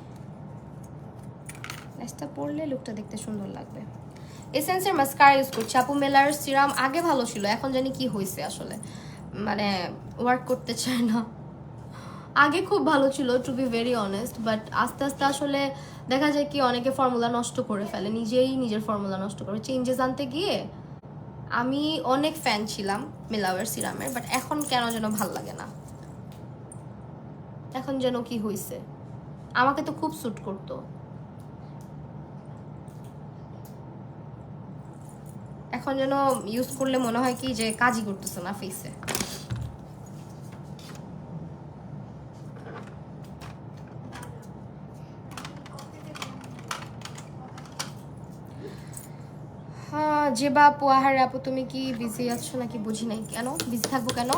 ল্যাশটা পরলে লুকটা দেখতে সুন্দর লাগবে। এসেন্সের মাস্কারা ইউজ করছি আপু। মেলার সিরাম আগে ভালো ছিল, এখন জানি কি হয়েছে আসলে, মানে ওয়ার্ক করতে চায় না। আগে খুব ভালো ছিল to be very honest, but আস্তে আস্তে আসলে দেখা যায় কি অনেকে ফর্মুলা নষ্ট করে ফেলে, নিজেই নিজের ফর্মুলা নষ্ট করে চেঞ্জেস আনতে গিয়ে। আমি অনেক ফ্যান ছিলাম মেলাওয়ের সিরামের, বাট এখন কেন যেন ভাল লাগে না। এখন যেন কি হয়েছে, আমাকে তো খুব স্যুট করতো, এখন যেন ইউজ করলে মনে হয় কি যে কাজই করতেছে না ফেসে। হ্যাঁ যে বাপু, আহারে আপু তুমি কি বিজি আছো নাকি? বুঝি নাই, কেন বিজি থাকবো কেন?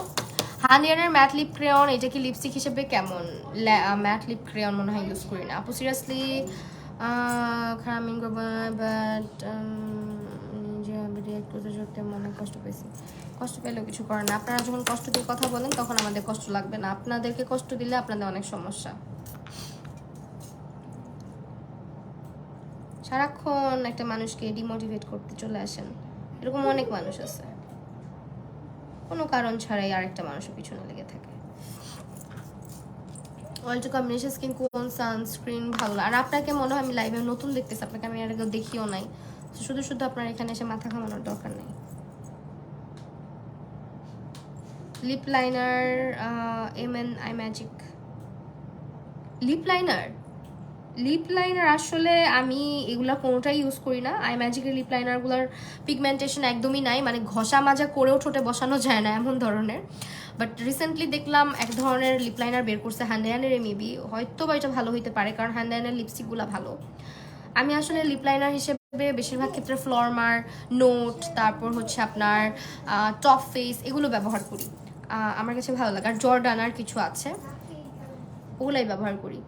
হানিয়ারের ম্যাট লিপ ক্রেয়ন, এটা কি লিপস্টিক হিসেবে কেমন? ম্যাট লিপ ক্রেয়ন মনে হয় ইউজ করি না আপু সিরিয়াসলি। খারামিন বাট মনে কষ্ট পেয়েছি। কষ্ট পেলেও কিছু করে না, আপনারা যখন কষ্ট দিয়ে কথা বলেন তখন আমাদের কষ্ট লাগবে না, আপনাদেরকে কষ্ট দিলে আপনাদের অনেক সমস্যা। সারাক্ষণ একটা মানুষকে ডিমোটিভেট করতে চলে আসেন, এরকম অনেক মানুষ আছে, কোনো কারণ ছাড়াই আরেকটা মানুষের পিছনে লেগে থাকে। অয়েল টু কম্বিনেশন স্কিন কোন সানস্ক্রিন ভালো? আর আপনাকে মনে হয় আমি লাইভে নতুন দেখতেছি, আপনাকে আমি আর আগে দেখিও নাই, শুধু শুধু আপনার এখানে এসে মাথা ঘামানোর দরকার নেই। Lip liner MN I magic lip liner আসলে আমি এগুলা কোনোটাই ইউজ করি না। আই ম্যাজিকের লিপ লাইনারগুলোর পিগমেন্টেশন একদমই নাই, মানে ঘষা মাজা করেও ঠোঁটে বসানো যায় না এমন ধরনের। বাট রিসেন্টলি দেখলাম এক ধরনের লিপ লাইনার বের করছে হ্যান্ডায়ানের, মেবি হয়তো বা এটা ভালো হইতে পারে, কারণ হ্যান্ডায়ানের লিপস্টিকগুলো ভালো। আমি আসলে লিপ লাইনার হিসেবে বেশিরভাগ ক্ষেত্রে ফ্লরমার, নোট, তারপর হচ্ছে আপনার টপ ফেস এগুলো ব্যবহার করি, আমার কাছে ভালো লাগে। আর জর্ডানার কিছু আছে, ওগুলাই ব্যবহার করি।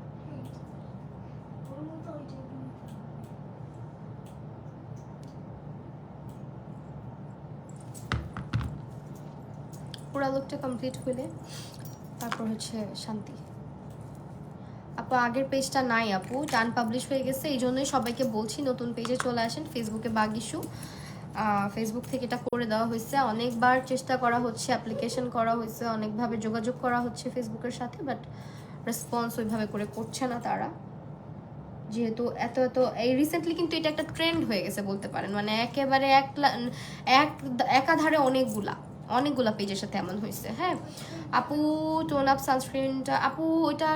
পুরা লুকটা কমপ্লিট হলে তারপর হচ্ছে শান্তি। আপু আগের পেজটা নাই আপু, আনপাবলিশ হয়ে গেছে, এই জন্যই সবাইকে বলছি নতুন পেজে চলে আসেন। ফেসবুকে বাগ ইস্যু, ফেসবুক থেকে এটা করে দেওয়া হয়েছে, অনেকবার চেষ্টা করা হচ্ছে, অ্যাপ্লিকেশন করা হয়েছে, অনেকভাবে যোগাযোগ করা হচ্ছে ফেসবুকের সাথে, বাট রেসপন্স ওইভাবে করে করছে না তারা। যেহেতু এত এত এই রিসেন্টলি কিন্তু এটা একটা ট্রেন্ড হয়ে গেছে বলতে পারেন, মানে একেবারে একাধারে অনেকগুলা পেজের সাথে এমন হয়েছে। হ্যাঁ আপু, টোন আপ সানস্ক্রিনটা আপু ওইটা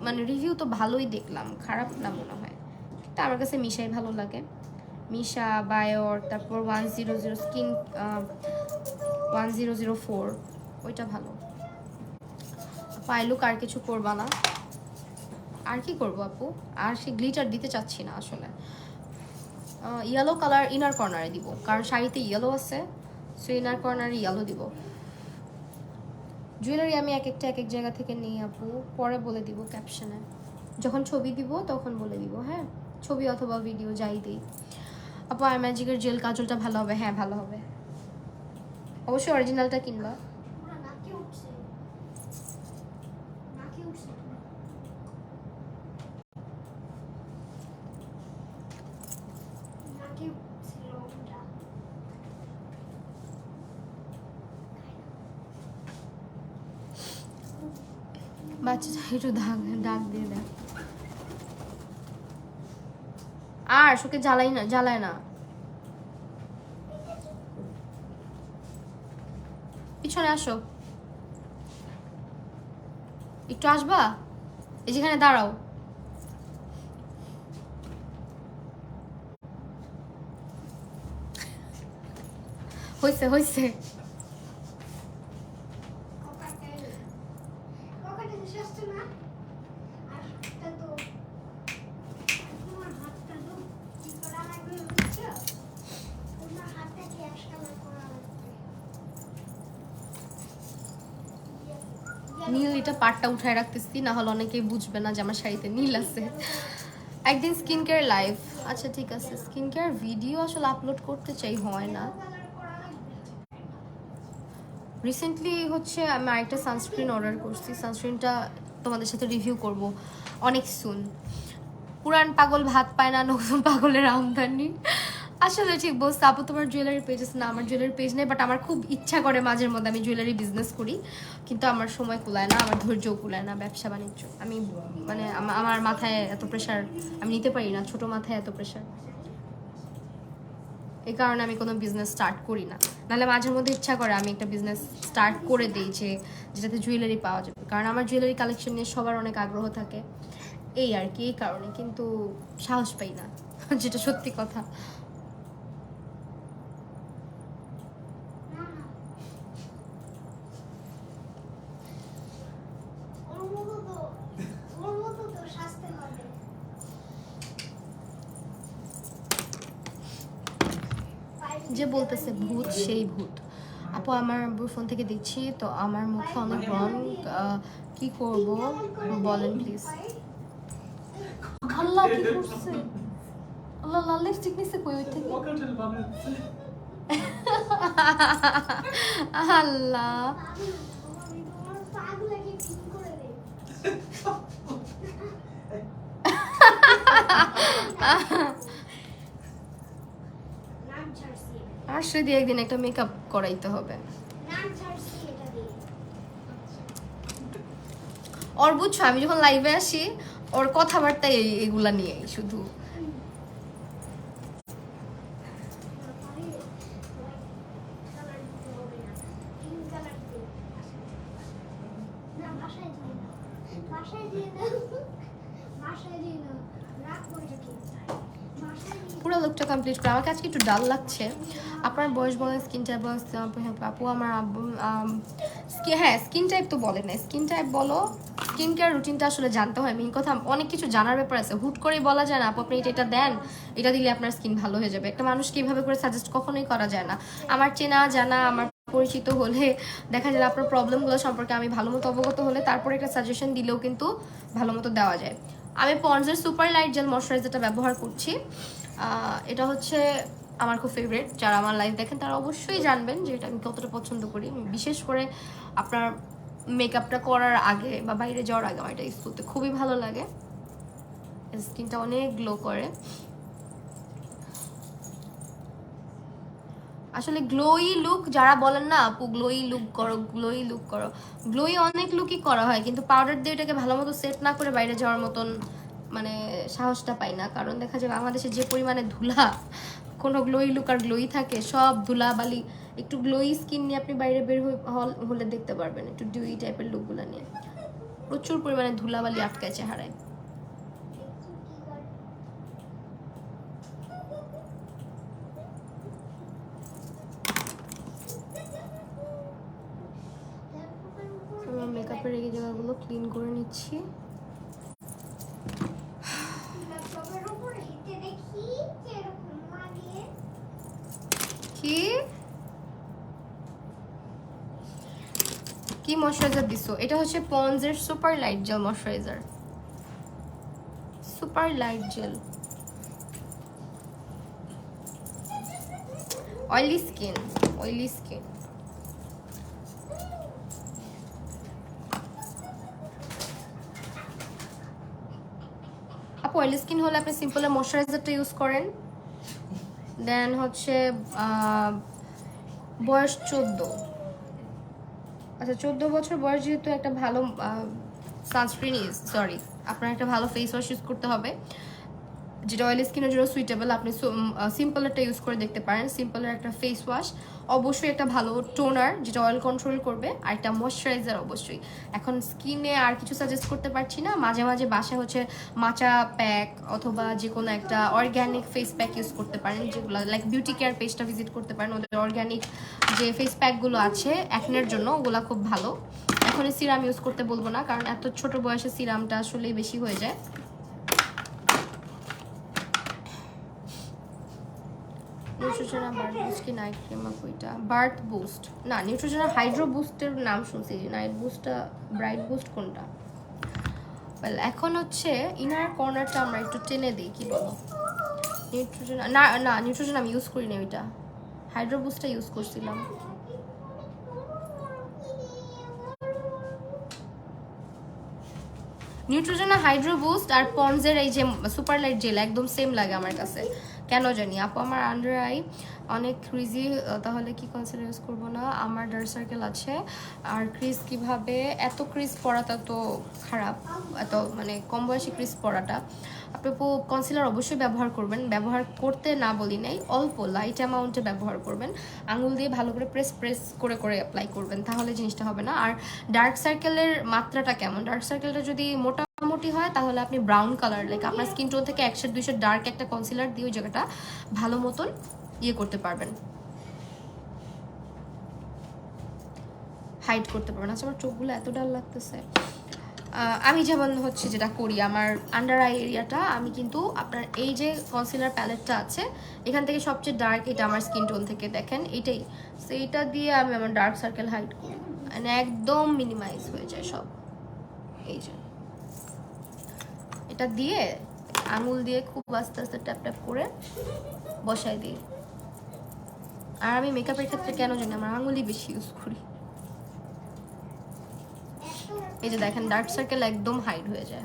মানে রিভিউ তো ভালোই দেখলাম, খারাপ না মনে হয়, কিন্তু আমার কাছে মিশাই ভালো লাগে। মিশা, বায়োর, তারপর 100 স্কিন 1004 ওইটা ভালো। পাইলুক আর কিছু করবা না? আর কি করবো আপু, আর সে গ্লিটার দিতে চাচ্ছি না আসলে। ইয়েলো কালার ইনার কর্নারে দিব, কারণ শাড়িতে ইয়েলো আছে, সো ইনার কর্নারে ইয়েলো দিব। জুয়েলারি আমি এক একটা এক এক জায়গা থেকে নিই আপু, পরে বলে দিব ক্যাপশনে, যখন ছবি দিব তখন বলে দিব। হ্যাঁ ছবি অথবা ভিডিও যাই দিই। আপু আই ম্যাজিকের জেল কাজলটা ভালো হবে? হ্যাঁ ভালো হবে, অবশ্যই অরিজিনালটা কিনবা। বাচ্চাটা একটু ডাক দিয়ে দেয়, আর শোকে জ্বালায় না। পিছনে আসো, একটু আসবা, এই যেখানে দাঁড়াও। হয়েছে নীল, এটা পাটটা উঠায় রাখতেছি, না হলে অনেকেই বুঝবে না যে আমার শাড়িতে নীল আছে। একদিন স্কিন কেয়ার লাইভ, আচ্ছা ঠিক আছে, স্কিন কেয়ার ভিডিও আসলে আপলোড করতে চাই, হয় না। রিসেন্টলি হচ্ছে আমি আরেকটা সানস্ক্রিন অর্ডার করছি, সানস্ক্রিনটা তোমাদের সাথে রিভিউ করব অনেক সুন। পুরান পাগল ভাত পায় না, নতুন পাগলের আমদানি। আসলে ঠিক বলছো আপু, তোমার জুয়েলারি পেজ আছে না? আমার জুয়েলারি পেজ নেই, বাট আমার খুব ইচ্ছা করে মাঝের মধ্যে আমি জুয়েলারি বিজনেস করি, কিন্তু আমার সময় কুলায় না, আমার ধৈর্য কুলায় না ব্যবসা বাণিজ্য। আমি মানে আমার মাথায় এত প্রেশার আমি নিতে পারি না, ছোট মাথায় এত প্রেশার, এই কারণে আমি কোনো বিজনেস স্টার্ট করি না। নাহলে মাঝের মধ্যে ইচ্ছা করে আমি একটা বিজনেস স্টার্ট করে দিই যেটাতে জুয়েলারি পাওয়া যাবে, কারণ আমার জুয়েলারি কালেকশন নিয়ে সবার অনেক আগ্রহ থাকে, এই আর কি, এই কারণে কিন্তু সাহস পাই না, যেটা সত্যি কথা। যে বলতেছে ভূত সেই ভূত। আপু আমার ফোন থেকে দিচ্ছি তো, আমার মুখে অনেক ব্রণ, কি করব বলেন প্লিজ। আল্লাহ কি করছে, আল্লাহ লাল লিপস্টিক নিছে কই ওই থেকে, আল্লাহ আসলে দিয়ে একদিন একটা মেকআপ করাইতে হবে। ওর বুঝছো আমি যখন লাইভে আসি ওর কথাবার্তা এইগুলা নিয়ে শুধু। পুরো লুকটা কমপ্লিট করে আমাকে আজকে একটু ডাল লাগছে। আপনার বয়স বলেন, স্কিন টাইপ বলেন। আপু আমার আব্বু হ্যাঁ স্কিন টাইপ তো বলে না, স্কিন টাইপ বলো, স্কিন কেয়ার রুটিনটা আসলে জানতে হয়, মেইন কথা অনেক কিছু জানার ব্যাপার আছে, হুট করেই বলা যায় না আপু আপনি এটা দেন, এটা দিলে আপনার স্কিন ভালো হয়ে যাবে। একটা মানুষকে এইভাবে করে সাজেস্ট কখনোই করা যায় না। আমার চেনা জানা আমার পরিচিত হলে দেখা যায় আপনার প্রবলেমগুলো সম্পর্কে আমি ভালো মতো অবগত হলে তারপরে একটা সাজেশন দিলেও কিন্তু ভালো মতো দেওয়া যায়। আমি পন্ডসের সুপার লাইট জেল ময়শ্চারাইজারটা ব্যবহার করছি, এটা হচ্ছে আমার খুব ফেভারিট। যারা আমার লাইভ দেখেন তারা অবশ্যই জানবেন যে এটা আমি কতটা পছন্দ করি, বিশেষ করে আপনার মেকআপটা করার আগে বা বাইরে যাওয়ার আগে আমার এটা ইউজ করতে খুবই ভালো লাগে, স্কিনটা অনেক গ্লো করে। আসলে গ্লোই লুক যারা বলেন না আপু গ্লোই লুক করো, গ্লোই লুক করো, গ্লোই অনেক লুকই করা হয়, কিন্তু পাউডার দিয়ে এটাকে ভালো মতো সেট না করে বাইরে যাওয়ার মতন মানে সাহসটা পাই না। কারণ দেখা যায় বাংলাদেশে যে পরিমাণে ধুলা, কোনো গ্লোই লুক আর গ্লোই থাকে, সব ধুলা বালি। একটু গ্লোই স্কিন নিয়ে আপনি বাইরে বের হলে দেখতে পারবেন, একটু ডিউই টাইপের লুকগুলো নিয়ে প্রচুর পরিমাণে ধুলাবালি আটকায় চেহারায়। মেকআপের এই জায়গাগুলো ক্লিন করে নিচ্ছি। কি কি ময়শ্চারাইজার দিছো? এটা হচ্ছে পন্ডসের super light gel moisturiser, super light gel. Oily skin, oily skin. আপু অয়েলি স্কিন হলে আপনি সিম্পলের ময়শ্চারাইজারটা ইউজ করেন। দেন হচ্ছে বয়স 14, আচ্ছা 14 বছর বয়স, যেহেতু একটা ভালো সানস্ক্রিন আপনার একটা ভালো ফেস ওয়াশ ইউজ করতে হবে যেটা অয়েলি স্কিনের জন্য সুইটেবল। আপনি সিম্পলেরটা ইউজ করে দেখতে পারেন, সিম্পলের একটা ফেস ওয়াশ, অবশ্যই একটা ভালো টোনার যেটা অয়েল কন্ট্রোল করবে, আর একটা ময়শ্চারাইজার অবশ্যই। এখন স্কিনে আর কিছু সাজেস্ট করতে পারছি না, মাঝে মাঝে বাসায় হচ্ছে মাচা প্যাক অথবা যে কোনো একটা অর্গ্যানিক ফেস প্যাক ইউজ করতে পারেন, যেগুলো লাইক বিউটি কেয়ার পেজটা ভিজিট করতে পারেন, ওদের অর্গ্যানিক যে ফেস প্যাকগুলো আছে অ্যাকনের জন্য ওগুলো খুব ভালো। এখন সিরাম ইউজ করতে বলবো না, কারণ এত ছোট বয়সে সিরামটা আসলেই বেশি হয়ে যায়। নিউট্রিজনা বার্থ বুস্ট কি নাইট ক্রিম ওইটা? বার্থ বুস্ট না, নিউট্রিজনা হাইড্রো বুস্টের নাম শুনছি, নাইট বুস্টটা ব্রাইট বুস্ট কোনটা? ওয়েল এখন হচ্ছে ইনার কর্নারটা আমরা একটু টেনে দিই, কি বলো? নিউট্রিজনা না, না নিউট্রিজনা আমি ইউজ করি না, ওইটা হাইড্রো বুস্টটা ইউজ করছিলাম। নিউট্রোজেনা হাইড্রো বুস্ট আর পন্ডসের এই যে সুপার লাইট জেল একদম সেম লাগে আমার কাছে, কেন জানি। আপু আমার আন্ডার আই অনেক ক্রিজি, তাহলে কি কনসিলার ইউজ করবো না? আমার ডার্ক সার্কেল আছে আর ক্রিজ কিভাবে? এত ক্রিজ পড়াটা তো খারাপ, এত মানে কম বয়সী ক্রিজ পড়াটা। আপনি কনসিলার অবশ্যই ব্যবহার করবেন, ব্যবহার করতে না বলি নাই, অল্প লাইট অ্যামাউন্টে ব্যবহার করবেন, আঙুল দিয়ে ভালো করে প্রেস করে করে অ্যাপ্লাই করবেন, তাহলে জিনিসটা হবে না। আর ডার্ক সার্কেলের মাত্রাটা কেমন? ডার্ক সার্কেলটা যদি মোটামুটি হয় তাহলে আপনি ব্রাউন কালার, লাইক আপনার স্কিন টোন থেকে 100-200 ডার্ক একটা কনসিলার দিয়ে ওই জায়গাটা ভালো মতন ইয়ে করতে পারবেন, হাইড করতে পারবেন। আচ্ছা আমার চোখগুলো এত ডাল লাগতেছে। আমি যেমন হচ্ছে যেটা করি, আমার আন্ডার আই এরিয়াটা আমি কিন্তু আপনার এই যে কনসিলার প্যালেটটা আছে এখান থেকে সবচেয়ে ডার্ক এটা আমার স্কিন টোন থেকে, দেখেন এইটাই, সো এইটা দিয়ে আমি আমার ডার্ক সার্কেল হাইড করি, মানে একদম মিনিমাইজ হয়ে যায় সব। এই যে এটা দিয়ে আঙুল দিয়ে খুব আস্তে আস্তে ট্যাপ ট্যাপ করে বসাই দিই। আর আমি মেকআপের ক্ষেত্রে কেন জানি আমার আঙুলই বেশি ইউজ করি। এই যে দেখেন ডার্ক সার্কেল একদম হাইড হয়ে যায়।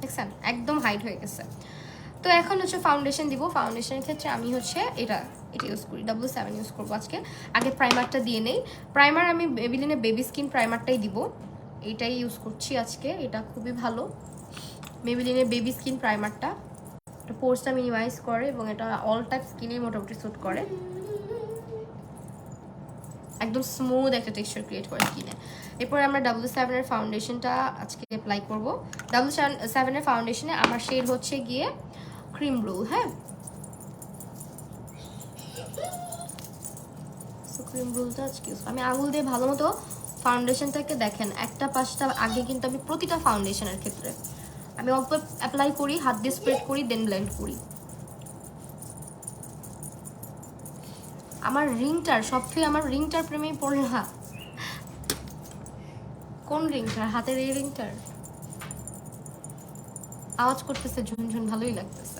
দেখছেন একদম হাইড হয়ে গেছে। তো এখন হচ্ছে ফাউন্ডেশন দিব। ফাউন্ডেশনের ক্ষেত্রে আমি হচ্ছে এটা ইউজ করি, W7 ইউজ করবো আজকে। আগে প্রাইমারটা দিয়ে নেই। প্রাইমার আমি মেবিলিনের বেবি স্কিন প্রাইমারটাই দিব, এইটাই ইউজ করছি আজকে। এটা খুবই ভালো, মেবিলিনের বেবি স্কিন প্রাইমারটা। এটা পোর্সটা মিনিমাইজ করে এবং এটা অল টাইপ স্কিনে মোটামুটি স্যুট করে, একদম স্মুথ একটা টেক্সচার ক্রিয়েট করে স্কিনে। এরপর আমরা W7 এর ফাউন্ডেশনটা আজকে অ্যাপ্লাই করব। W7 এর ফাউন্ডেশনে আমার শেড হচ্ছে গিয়ে ক্রিম রোল। হ্যাঁ, ক্রিম রোলটা আজকে আমি আঙুল দিয়ে ভালো মতো ফাউন্ডেশনটাকে দেখেন একটা পাশটা আগে কিন্তু আমি প্রতিটা ফাউন্ডেশনের ক্ষেত্রে আমি অল্প অ্যাপ্লাই করি, হাত দিয়ে স্প্রেড করি, দেন ব্লেন্ড করি। আমার রিংটার সবথেকে আমার রিংটার প্রেমেই পড়ে না। কোন রিংটার? হাতের এই রিংটার আওয়াজ করতেছে ঝুনঝুন, ভালোই লাগতেছে।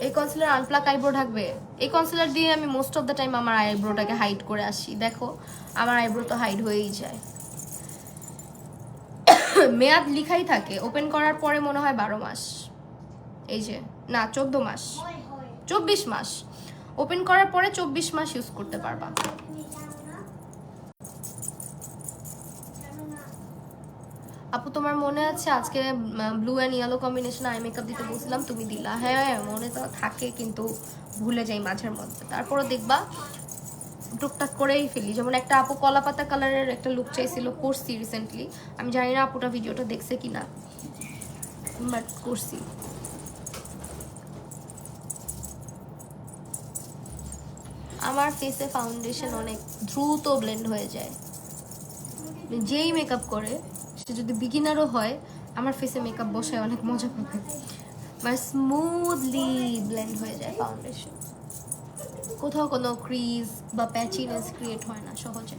এই কনসিলার আনপ্লাক আইব্রো ঢাকবে। এই কনসিলার দিয়ে আমি মোস্ট অফ দ্য টাইম আমার আইব্রোটাকে হাইড করে আসি। দেখো আমার আইব্রো তো হাইড হয়েই যায়। মেয়াদ লিখাই থাকে, ওপেন করার পরে মনে হয় 12 মাস, এই যে না 14 মাস, 24 মাস। ওপেন করার পরে 24 মাস ইউজ করতে পারবা। আপু তোমার মনে আছে আজকে blue and yellow combination eye makeup দিতে বলছিলাম, তুমি দিলা? হ্যাঁ মনে তো থাকে কিন্তু ভুলে যাই মাঝের মধ্যে। তারপরও দেখবা টুকটাক করেই ফেলি। যেমন একটা আপু কলা পাতা কালারের একটা লুক চাইছিল, করছি রিসেন্টলি। আমি জানি না আপুটা ভিডিওটা দেখছে কিনা, বাট করছি। আমার ফেসে ফাউন্ডেশন অনেক দ্রুত ব্লেন্ড হয়ে যায়, যেই মেকআপ করে সে যদি বিগিনারও হয় আমার ফেসে মেকআপ বসায় অনেক মজা পাবে, মানে স্মুথলি ব্লেন্ড হয়ে যায় ফাউন্ডেশন। কোথাও কোনো ক্রিজ বা প্যাচিনেস ক্রিয়েট হয় না সহজে।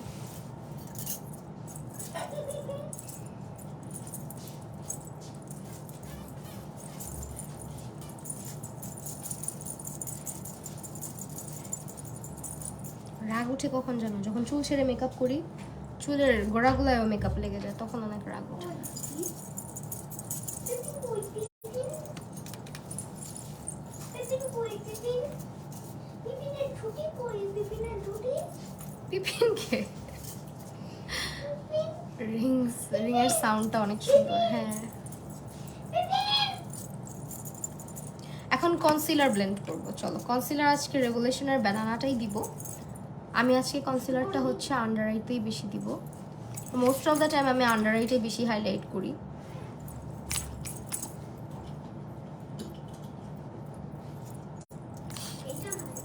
রাগ উঠে কখন জানো? যখন চুল ছেড়ে মেকআপ করি, চুলের গোড়াগুলায়ও মেকআপ লেগে যায়, তখন অনেক রাগ উঠে। পিপিনকে রিংয়ের সাউন্ডটা অনেক সুন্দর। হ্যাঁ, এখন কনসিলার ব্লেন্ড করব। চলো কনসিলার আজকে রেগুলেশনের ব্যানানাটাই দিব। আমি আজকে কনসিলারটা হচ্ছে আন্ডার আইতেই বেশি দিব। মোস্ট অফ দ্য টাইম আমি আন্ডার আইটাই বেশি হাইলাইট করি।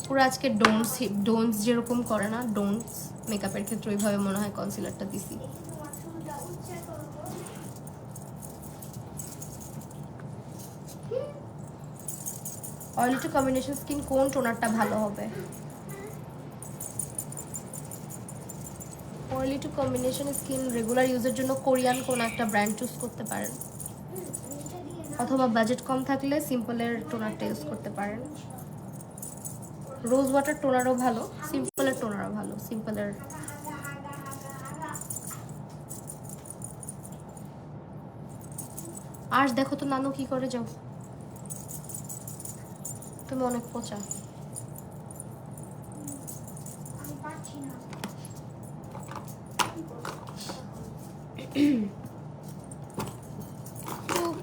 পুরো আজকে ডোন্টস যেরকম করে না, ডোন্টস মেকআপের ক্ষেত্রে ওইভাবে মনে হয় কনসিলারটা দিছি। অয়েলি টু কম্বিনেশন স্কিন কোন টোনারটা ভালো হবে? Oily two combination skin regular ইউজের জন্য কোরিয়ান কোন একটা ব্র্যান্ড চুজ করতে পারেন। অথবা বাজেট কম থাকলে সিম্পলের টোনারটা ইউজ করতে পারেন। রোজ ওয়াটার টোনারও ভালো, সিম্পলের টোনারও ভালো। সিম্পলের আর দেখো তো নানু কি করে, যাও তুমি অনেক পচা।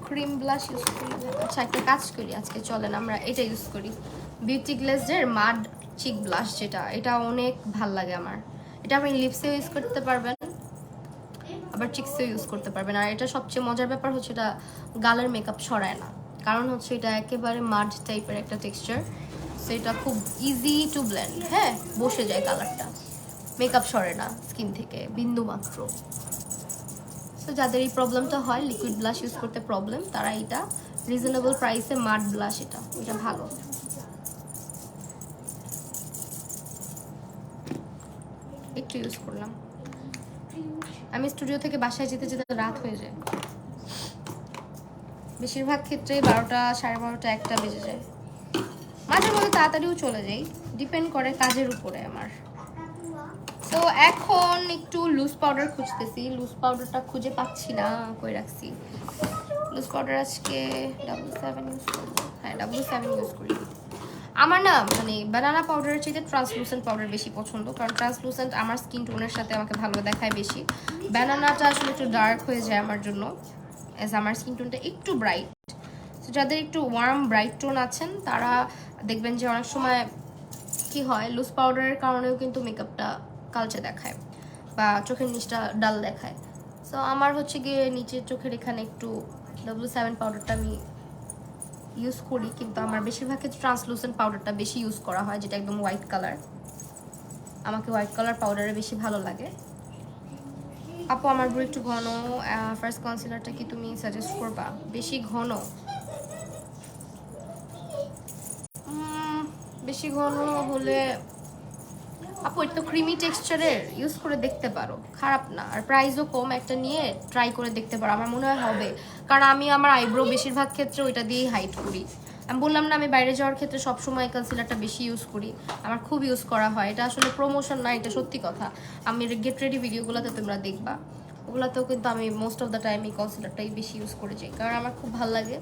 ক্রিম ব্লাশ ইউজ করি। আচ্ছা একটা কাজ করি আজকে, চলেন আমরা এটা ইউজ করি, বিউটি গ্লেজের মাড চিক ব্লাশ, যেটা এটা অনেক ভাল লাগে আমার। এটা আপনি লিপসেও ইউজ করতে পারবেন, আবার চিক্সেও ইউজ করতে পারবেন। আর এটা সবচেয়ে মজার ব্যাপার হচ্ছে এটা গালের মেকআপ ছড়ায় না, কারণ হচ্ছে এটা একেবারে মাড টাইপের একটা টেক্সচার, সো এটা খুব ইজি টু ব্লেন্ড। হ্যাঁ, বসে যায় কালারটা, মেকআপ সরে না স্কিন থেকে বিন্দু মাত্র। তো যাদের এই প্রবলেমটা হয়, লিকুইড ব্লাশ ইউজ করতে প্রবলেম, তারা এটা রিজনেবল প্রাইসে মাড ব্লাশ, এটা ভালো। একটু ইউজ করলাম। আমি স্টুডিও থেকে বাসায় যেতে যেতে রাত হয়ে যায়, বেশিরভাগ ক্ষেত্রে 12টা, 12:30, 1টা বেজে যায়। মাঝে মধ্যে তাড়াতাড়িও চলে যাই, ডিপেন্ড করে কাজের উপরে আমার। তো এখন একটু লুজ পাউডার খুঁজতেছি, লুজ পাউডারটা খুঁজে পাচ্ছি না, কই রাখছি লুজ পাউডার। আজকে 7 ইউজ করবো। হ্যাঁ 7 ইউজ করি। আমার না মানে বানানা পাউডারের চাইতে ট্রান্সলুসেন্ট পাউডার বেশি পছন্দ, কারণ ট্রান্সলুসেন্ট আমার স্কিন টোনের সাথে আমাকে ভালো দেখায় বেশি। বানানাটা আসলে একটু ডার্ক হয়ে যায় আমার জন্য, অ্যাজ আমার স্কিন টোনটা একটু ব্রাইট। তো যাদের একটু ওয়ার্ম ব্রাইট টোন আছেন, তারা দেখবেন যে অনেক সময় কি হয়, লুজ পাউডারের কারণেও কিন্তু মেকআপটা কালচে দেখায় বা চোখের নিচটা ডাল দেখায়। সো আমার হচ্ছে গিয়ে নিচের চোখের এখানে একটু W7 পাউডারটা আমি ইউজ করি, কিন্তু আমার বেশিরভাগ ক্ষেত্রে ট্রান্সলুসেন্ট পাউডারটা বেশি ইউজ করা হয়, যেটা একদম হোয়াইট কালার। আমাকে হোয়াইট কালার পাউডারে বেশি ভালো লাগে। আপু আমার ব্রু একটু ঘন, ফার্স্ট কনসিলারটা কি তুমি সাজেস্ট করবা? বেশি ঘন, বেশি ঘন হলে আপু একটু ক্রিমি টেক্সচারের ইউজ করে দেখতে পারো, খারাপ না। আর প্রাইসও কম, একটা নিয়ে ট্রাই করে দেখতে পারো, আমার মনে হয় হবে। কারণ আমি আমার আইব্রো বেশিরভাগ ক্ষেত্রে ওইটা দিয়েই হাইড করি। আমি বললাম না, আমি বাইরে যাওয়ার ক্ষেত্রে সবসময় কনসিলারটা বেশি ইউজ করি, আমার খুব ইউজ করা হয়। এটা আসলে প্রমোশন না, এটা সত্যি কথা। আমি গেট রেডি ভিডিওগুলোতে তোমরা দেখবা, ওগুলোতেও কিন্তু আমি মোস্ট অফ দ্য টাইম এই কনসিলারটাই বেশি ইউজ করে যাই, কারণ আমার খুব ভালো লাগে।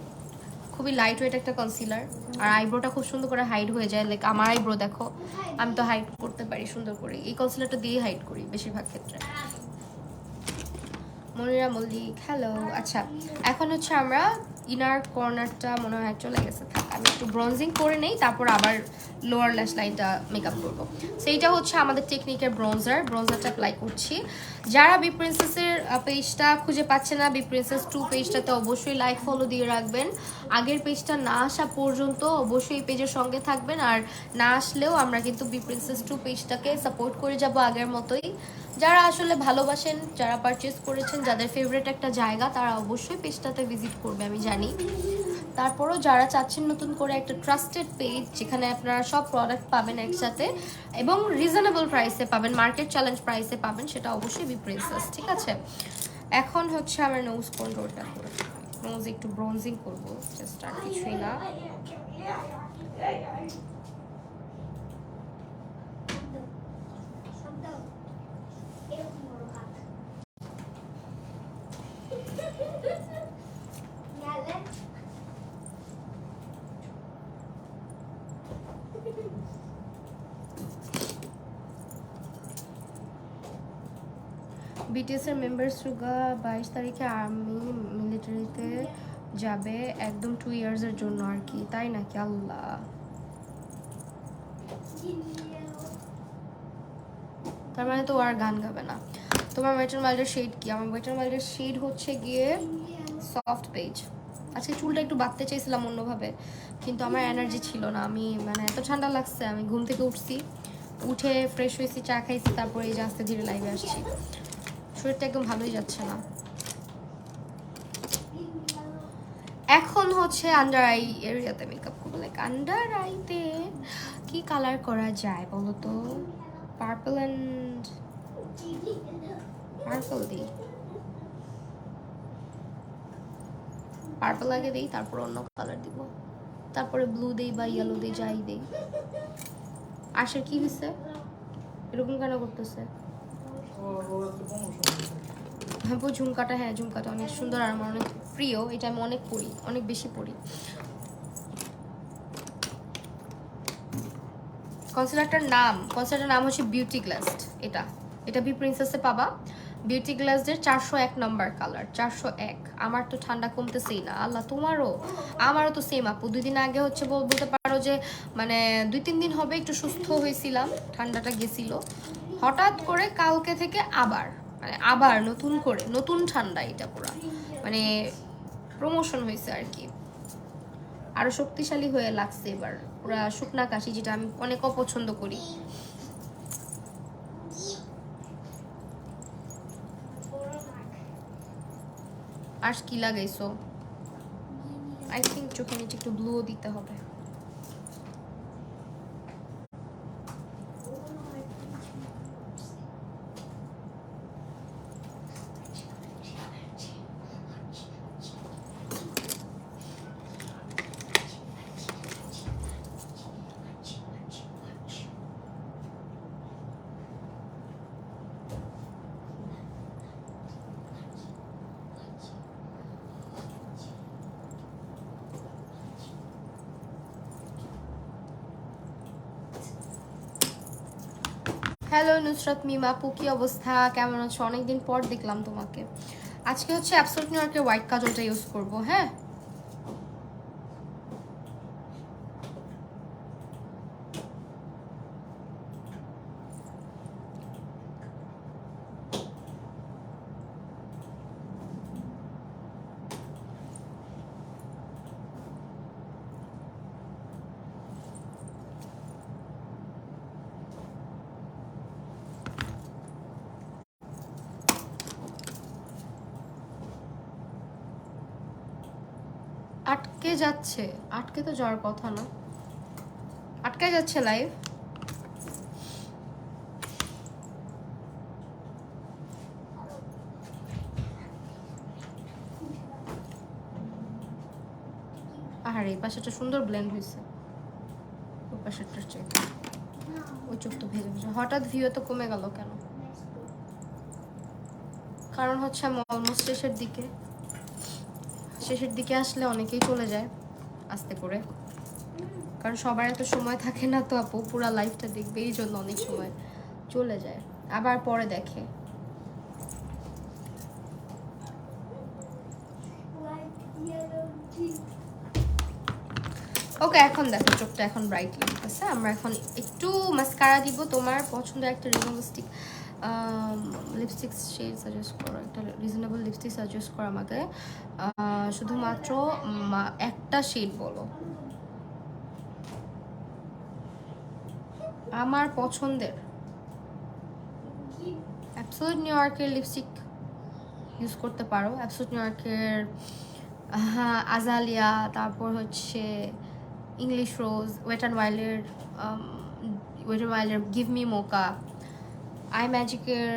খুবই লাইট ওয়েট একটা কনসিলার, আর আইব্রোটা খুব সুন্দর করে হাইড হয়ে যায়। লাইক আমার আইব্রো দেখো, আমি তো হাইড করতে পারি সুন্দর করে, এই কনসিলারটা দিয়ে হাইড করি বেশিরভাগ ক্ষেত্রে। মনিরা মল্লিক, হ্যালো। আচ্ছা এখন হচ্ছে আমরা ইনার কর্নারটা মনে হয় চলে গেছে, থাক আমি একটু ব্রঞ্জিং করে নেই, তারপর আবার লোয়ার ল্যাশ লাইনটা মেকআপ করবো। সেইটা হচ্ছে আমাদের টেকনিকের ব্রঞ্জারটা অ্যাপ্লাই করছি। যারা বি প্রিন্সেসের পেজটা খুঁজে পাচ্ছে না, বি প্রিন্সেস 2 পেজটাতে অবশ্যই লাইক ফলো দিয়ে রাখবেন। আগের পেজটা না আসা পর্যন্ত অবশ্যই এই পেজের সঙ্গে থাকবেন, আর না আসলেও আমরা কিন্তু বি প্রিন্সেস 2 পেজটাকে সাপোর্ট করে যাব আগের মতোই। যারা আসলে ভালোবাসেন, যারা পারচেস করেছেন, যাদের ফেভারিট একটা জায়গা, তারা অবশ্যই পেজটাতে ভিজিট করবে আমি জানি। তারপরও যারা চাচ্ছেন নতুন করে একটা ট্রাস্টেড পেজ, যেখানে আপনারা সব প্রোডাক্ট পাবেন একসাথে এবং রিজনেবল প্রাইসে পাবেন, মার্কেট চ্যালেঞ্জ প্রাইসে পাবেন, সেটা অবশ্যই বি প্রিন্সেস। ঠিক আছে, এখন হচ্ছে আমার নোজ কন্ট্রোলটা করে নোজ একটু ব্রোনজিং করবো, জাস্ট আর কিছুই না। বিটিএসের মেম্বার সুগা 22 তারিখে আর্মি মিলিটারিতে যাবে, একদম 2 ইয়ার্সের জন্য আর কি, তাই নাকি? আল্লাহ, তার মানে তো আর গান গাবে না। তোমার ওয়েট এন্ড ওয়াইল্ডের শেড কি? আমার ওয়েট এন্ড ওয়াইল্ডের শেড হচ্ছে গিয়ে সফট পেজ। আজকে চুলটা একটু বাঁধতে চাইছিলাম অন্যভাবে, কিন্তু আমার এনার্জি ছিল না। আমি মানে এত ঠান্ডা লাগছে, আমি ঘুম থেকে উঠে ফ্রেশ হয়েছি, চা খাইছি, তারপরে এই যে আস্তে ধীরে লাইভে আসছি। শরীরটা একদম ভালোই যাচ্ছে না। এখন হচ্ছে আন্ডার আই এরিয়াতে মেকআপ করবো। লাইক আন্ডার আইতে কি কালার করা যায় বলো তো? পার্পল অ্যান্ড পার্পল দিই। পার্পল আগে দেই, তারপর অন্য কালার দিব, তারপরে ব্লু দেই বা ইয়েলো দেই, যাই দেই। আশার কি হয়েছে, এরকম কেন করতেছে? হ্যাঁ ঝুমকাটা, হ্যাঁ ঝুমকাটা অনেক সুন্দর আর আমার অনেক প্রিয়, এটা আমি অনেক পরি, অনেক বেশি পরি। কনসিলারটার নাম হচ্ছে বিউটি গ্লাসড। এটা বি প্রিন্সেসে পাবা। বিউটি গ্লাসডের 401 নাম্বার কালার, 401। আমার তো ঠান্ডা কমতেছেই না। আল্লাহ আমারও তো সেম আপু। 2 দিন আগে হচ্ছে বলতে পারো যে মানে 2-3 দিন হবে একটু সুস্থ হয়েছিলাম, ঠান্ডাটা গেছিল। হঠাৎ করে কালকে থেকে আবার নতুন ঠান্ডা। এটা পুরা মানে প্রমোশন হয়েছে আর কি, আরো শক্তিশালী হয়ে লাগছে এবার। পুরা শুকনা কাশি, যেটা আমি অনেক অপছন্দ করি। আর কি লাগাইছো? আই থিঙ্ক চোখে নিচে একটু ব্লুও দিতে হবে। হ্যালো নুসরাত মিমা আপু, কি অবস্থা, কেমন আছো? অনেকদিন পর দেখলাম তোমাকে। আজকে হচ্ছে অ্যাবসলিউট নিউ ইয়র্কের হোয়াইট কাজলটা ইউজ করব। হ্যাঁ আটকে তো যাওয়ার কথা না, আটকে যাচ্ছে লাইভ। আর এই পাশেটা সুন্দর ব্লেন্ড হয়েছে, ওই পাশেরটার চেয়ে। ওই চোখ তো ভেজে ভেজে, হঠাৎ ভিউ তো কমে গেল কেন? কারণ হচ্ছে আমি অলমোস্ট শেষের দিকে আসলে অনেকেই চলে যায় আস্তে করে, কারণ সবার এত সময় থাকে না তো আপু পুরা লাইফটা দেখবে, এই জন্য অনেক সময় চলে যায়, আবার পরে দেখে। ওকে এখন দেখো চোখটা এখন ব্রাইট লাগতেছে। আমরা এখন একটু মাস্কারা দিব। তোমার পছন্দের একটা রিজনেবল লিপস্টিক শেড সাজেস্ট করো, একটা রিজনেবল লিপস্টিক সাজেস্ট করো আমাকে। শুধুমাত্র একটা শেড বলো। আমার পছন্দের অ্যাবসলিউট নিউ ইয়র্কের লিপস্টিক ইউজ করতে পারো। অ্যাবসলিউট নিউ ইয়র্কের আজালিয়া, তারপর হচ্ছে ইংলিশ রোজ, ওয়েট অ্যান্ড ওয়াইল্ডের গিভ মি মোকা, আই ম্যাজিকের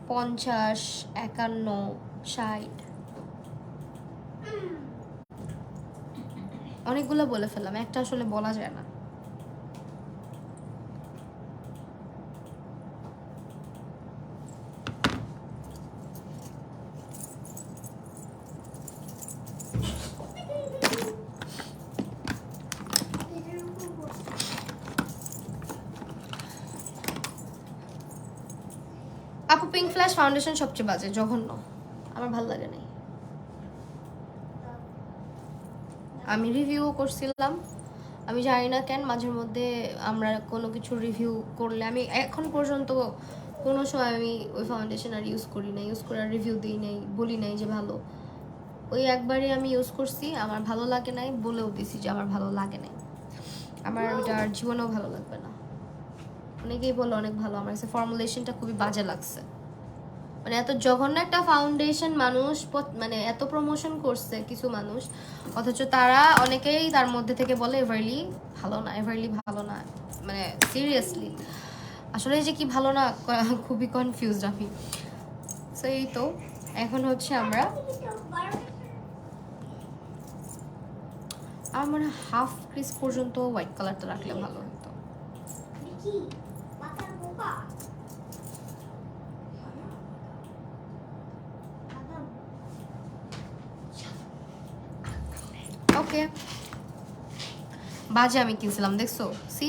50, 51, 60, অনেকগুলো বলে ফেললাম, একটা আসলে বলা যায় না। আপু পিঙ্ক ফ্ল্যাশ ফাউন্ডেশন সবচেয়ে বাজে, জঘন্য, আমার ভালো লাগে নাই। আমি রিভিউ করছিলাম, আমি জানি না কেন মাঝের মধ্যে আমরা কোনো কিছু রিভিউ করলে, আমি এখন পর্যন্ত কোনো সময় আমি ওই ফাউন্ডেশন আর ইউজ করি নাই, ইউজ করে আর রিভিউ দিই নাই, বলি নাই যে ভালো। ওই একবারই আমি ইউজ করছি, আমার ভালো লাগে নাই, বলেও দিছি যে আমার ভালো লাগে নাই, আমার ওইটা আর জীবনেও ভালো লাগবে না। অনেকেই বলে অনেক ভালো, আমার কাছে ফর্মুলেশনটা খুবই বাজে লাগছে। মানে এত জঘন্য একটা ফাউন্ডেশন মানুষ মানে এত প্রমোশন করছে কিছু মানুষ, অথচ তারা অনেকেই তার মধ্যে থেকে বলে এভারলি ভালো না, মানে সিরিয়াসলি আসলে যে কি ভালো না খুবই কনফিউজড আমি। সো এই তো এখন হচ্ছে আমরা আমার মনে হয় হাফ ক্রিস পর্যন্ত হোয়াইট কালারটা রাখলে ভালো হতো। ওকে, বাজে আমি কিনছিলাম দেখছো, সি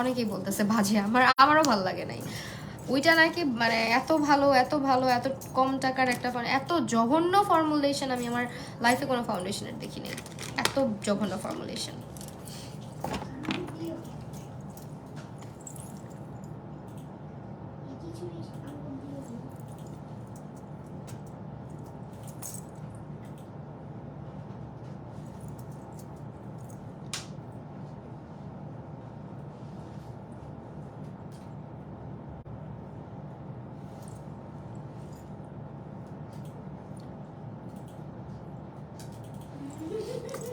অনেকেই বলতেছে বাজে, আমারও ভালো লাগে নাই ওইটা নাকি, মানে এত ভালো এত ভালো, এত কম টাকার একটা এত জঘন্য ফর্মুলেশন আমি আমার লাইফে কোনো ফাউন্ডেশনের দেখি নাই, এত জঘন্য ফর্মুলেশন।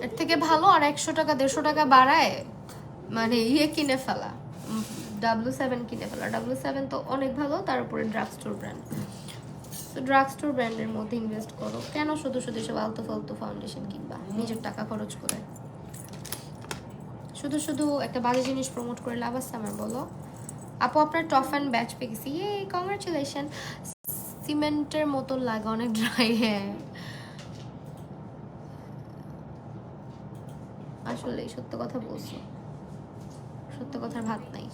এর থেকে ভালো আর 100 টাকা 150 টাকা বাড়ায় মানে কিনে ফেলা, W7 কিনে ফেলা। W7 তো অনেক ভালো, তার উপরে ড্রাগ স্টোর ব্র্যান্ড। তো ড্রাগ স্টোর ব্র্যান্ডের মধ্যে ইনভেস্ট করো, কেন শুধু শুধু সব আলতু ফালতু ফাউন্ডেশন কিনবা নিজের টাকা খরচ করে? শুধু শুধু একটা বাজে জিনিস প্রমোট করে লাভ আছে আমার, বলো? আপু আপনার টপ অ্যান্ড ব্যাচ পেয়ে গেছি, কংগ্রাচুলেশন। সিমেন্টের মতন লাগে, অনেক ড্রাই। হ্যাঁ আসলে সত্য কথা বলছো, সত্য কথার ভাত নাই।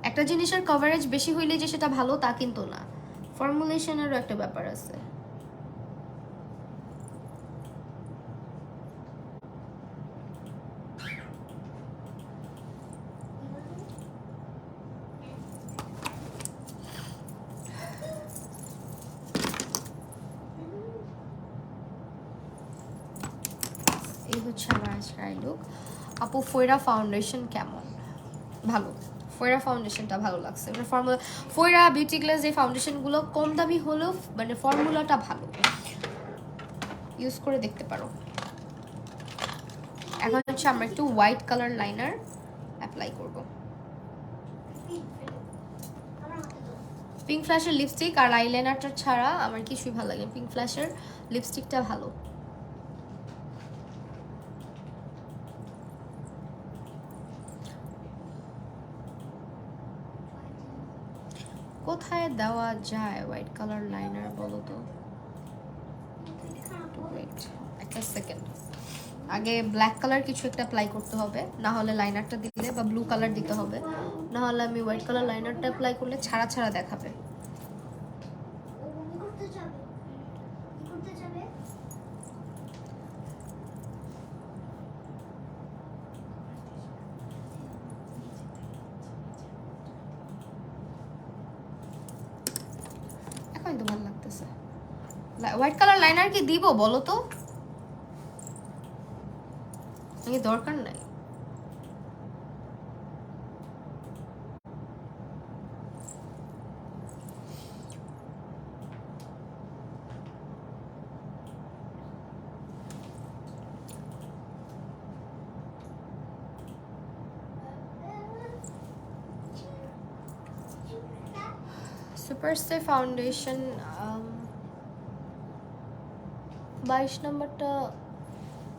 একটা জিনিসের কভারেজ বেশি হইলে যে সেটা ভালো তা কিন্তু না, ফর্মুলেশনেরও একটা ব্যাপার আছে। এই হচ্ছে আমার আজকের লুক। আপু ফয়রা ফাউন্ডেশন কেমন? ভালো, ফয়রা ফাউন্ডেশনটা ভালো লাগছে। মানে ফর্মুলা ফয়রা বিউটি গ্লেজ এই ফাউন্ডেশনগুলো কম দামি হলেও মানে ফর্মুলাটা ভালো, ইউজ করে দেখতে পারো। এখন হচ্ছে আমরা একটু হোয়াইট কালার লাইনার অ্যাপ্লাই করব। পিঙ্ক ফ্ল্যাশের লিপস্টিক আর আইলাইনারটা ছাড়া আমার কিছুই ভালো লাগে, পিঙ্ক ফ্ল্যাশের লিপস্টিকটা ভালো। কোথায় দেওয়া যায় হোয়াইট কালার লাইনার বলো তো? ওয়েট একটা সেকেন্ড, আগে ব্ল্যাক কালার কিছু একটা অ্যাপ্লাই করতে হবে, না হলে লাইনারটা দিলে, বা ব্লু কালার দিতে হবে, না হলে আমি হোয়াইট কালার লাইনারটা অ্যাপ্লাই করলে ছাড়া ছাড়া দেখাবে। এখন তো ভালো লাগতেছে। হোয়াইট কালার লাইনার কি দিব বলো তো? নাকি দরকার নাই? সুপারস্টে ফাউন্ডেশন 22 নম্বরটা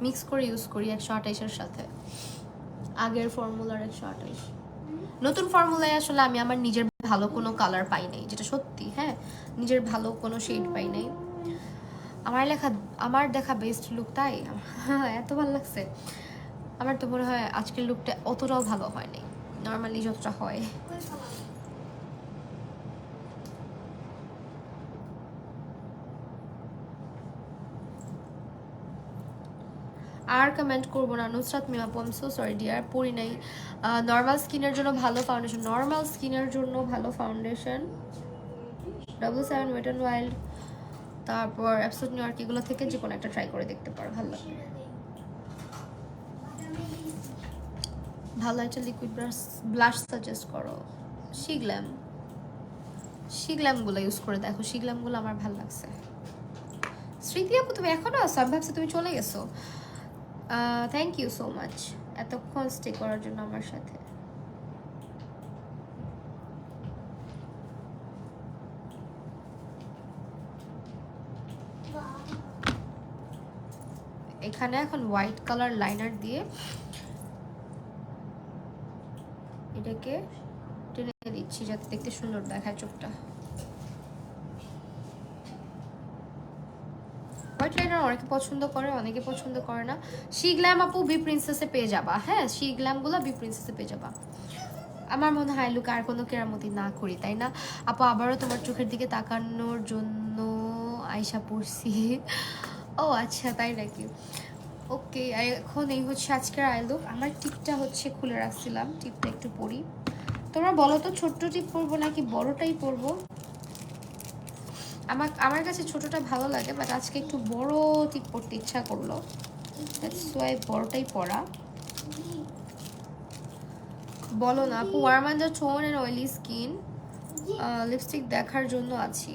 মিক্স করে ইউজ করি 128-এর সাথে, আগের ফর্মুলার 128। নতুন ফর্মুলায় আসলে আমি আমার নিজের ভালো কোনো কালার পাই নাই, যেটা সত্যি। হ্যাঁ, নিজের ভালো কোনো শেড পাই নাই। আমার দেখা বেস্ট লুক, তাই এত ভালো লাগছে। আমার তো মনে হয় আজকের লুকটা অতটাও ভালো হয়নি, নর্মালি যতটা হয়। আর কমেন্ট করবো না। নুসরাত মিম আপু, I am so sorry dear, পড়ি নাই। নর্মাল স্কিনের জন্য ভালো ফাউন্ডেশন, নর্মাল স্কিনের জন্য ভালো foundation W7 wet and wild, তারপর অ্যাবসোলিউট নিউ ইয়র্ক, এগুলো থেকে যে কোনো একটা ট্রাই করে দেখতে পারো, ভালো লাগবে। ভালো একটা লিকুইড ব্লাশ সাজেস্ট করো। শিগ্ল্যামগুলো ইউজ করে দেখো, শিগ্ল্যামগুলো আমার ভালো লাগছে। স্মৃতি আপু তুমি এখনো আছো? আমি ভাবছি তুমি চলে গেছো। থ্যাংক ইউ সো মাচ এতক্ষণ স্টে করার জন্য আমার সাথে। এখানে এখন হোয়াইট কালার লাইনার দিয়ে এটাকে টেনে দিচ্ছি যাতে দেখতে সুন্দর দেখায় চোখটা। হোয়াইট লাইনার অনেকে পছন্দ করে, অনেকে পছন্দ করে না। শি গ্ল্যাম আপু বি প্রিন্সেসে পেয়ে যাবা। হ্যাঁ, শি গ্ল্যামগুলো বি প্রিন্সেসে পেয়ে যাবা। আমার মনে হয় লুক আর কোনো কেরামতি না করি, তাই না আপু? আবারও তোমার চোখের দিকে তাকানোর জন্য আয়শা পড়ছি। ও আচ্ছা, তাই নাকি? ওকে, এখন এই হচ্ছে আজকের আই লুক। আমার টিপটা হচ্ছে খুলে রাখছিলাম, টিপটা একটু পরি। তোমরা বলো তো ছোট্ট টিপ পরবো নাকি বড়টাই পরবো? আমার কাছে ছোটটা ভালো লাগে, বাট আজকে একটু বড় টিপ পরতে ইচ্ছা করলো, দ্যাটস ওয়াই বড়টাই পরা। বলো না আপু, ওয়ার্মাঞ্জা tone and oily skin lipstick দেখার জন্য আছি।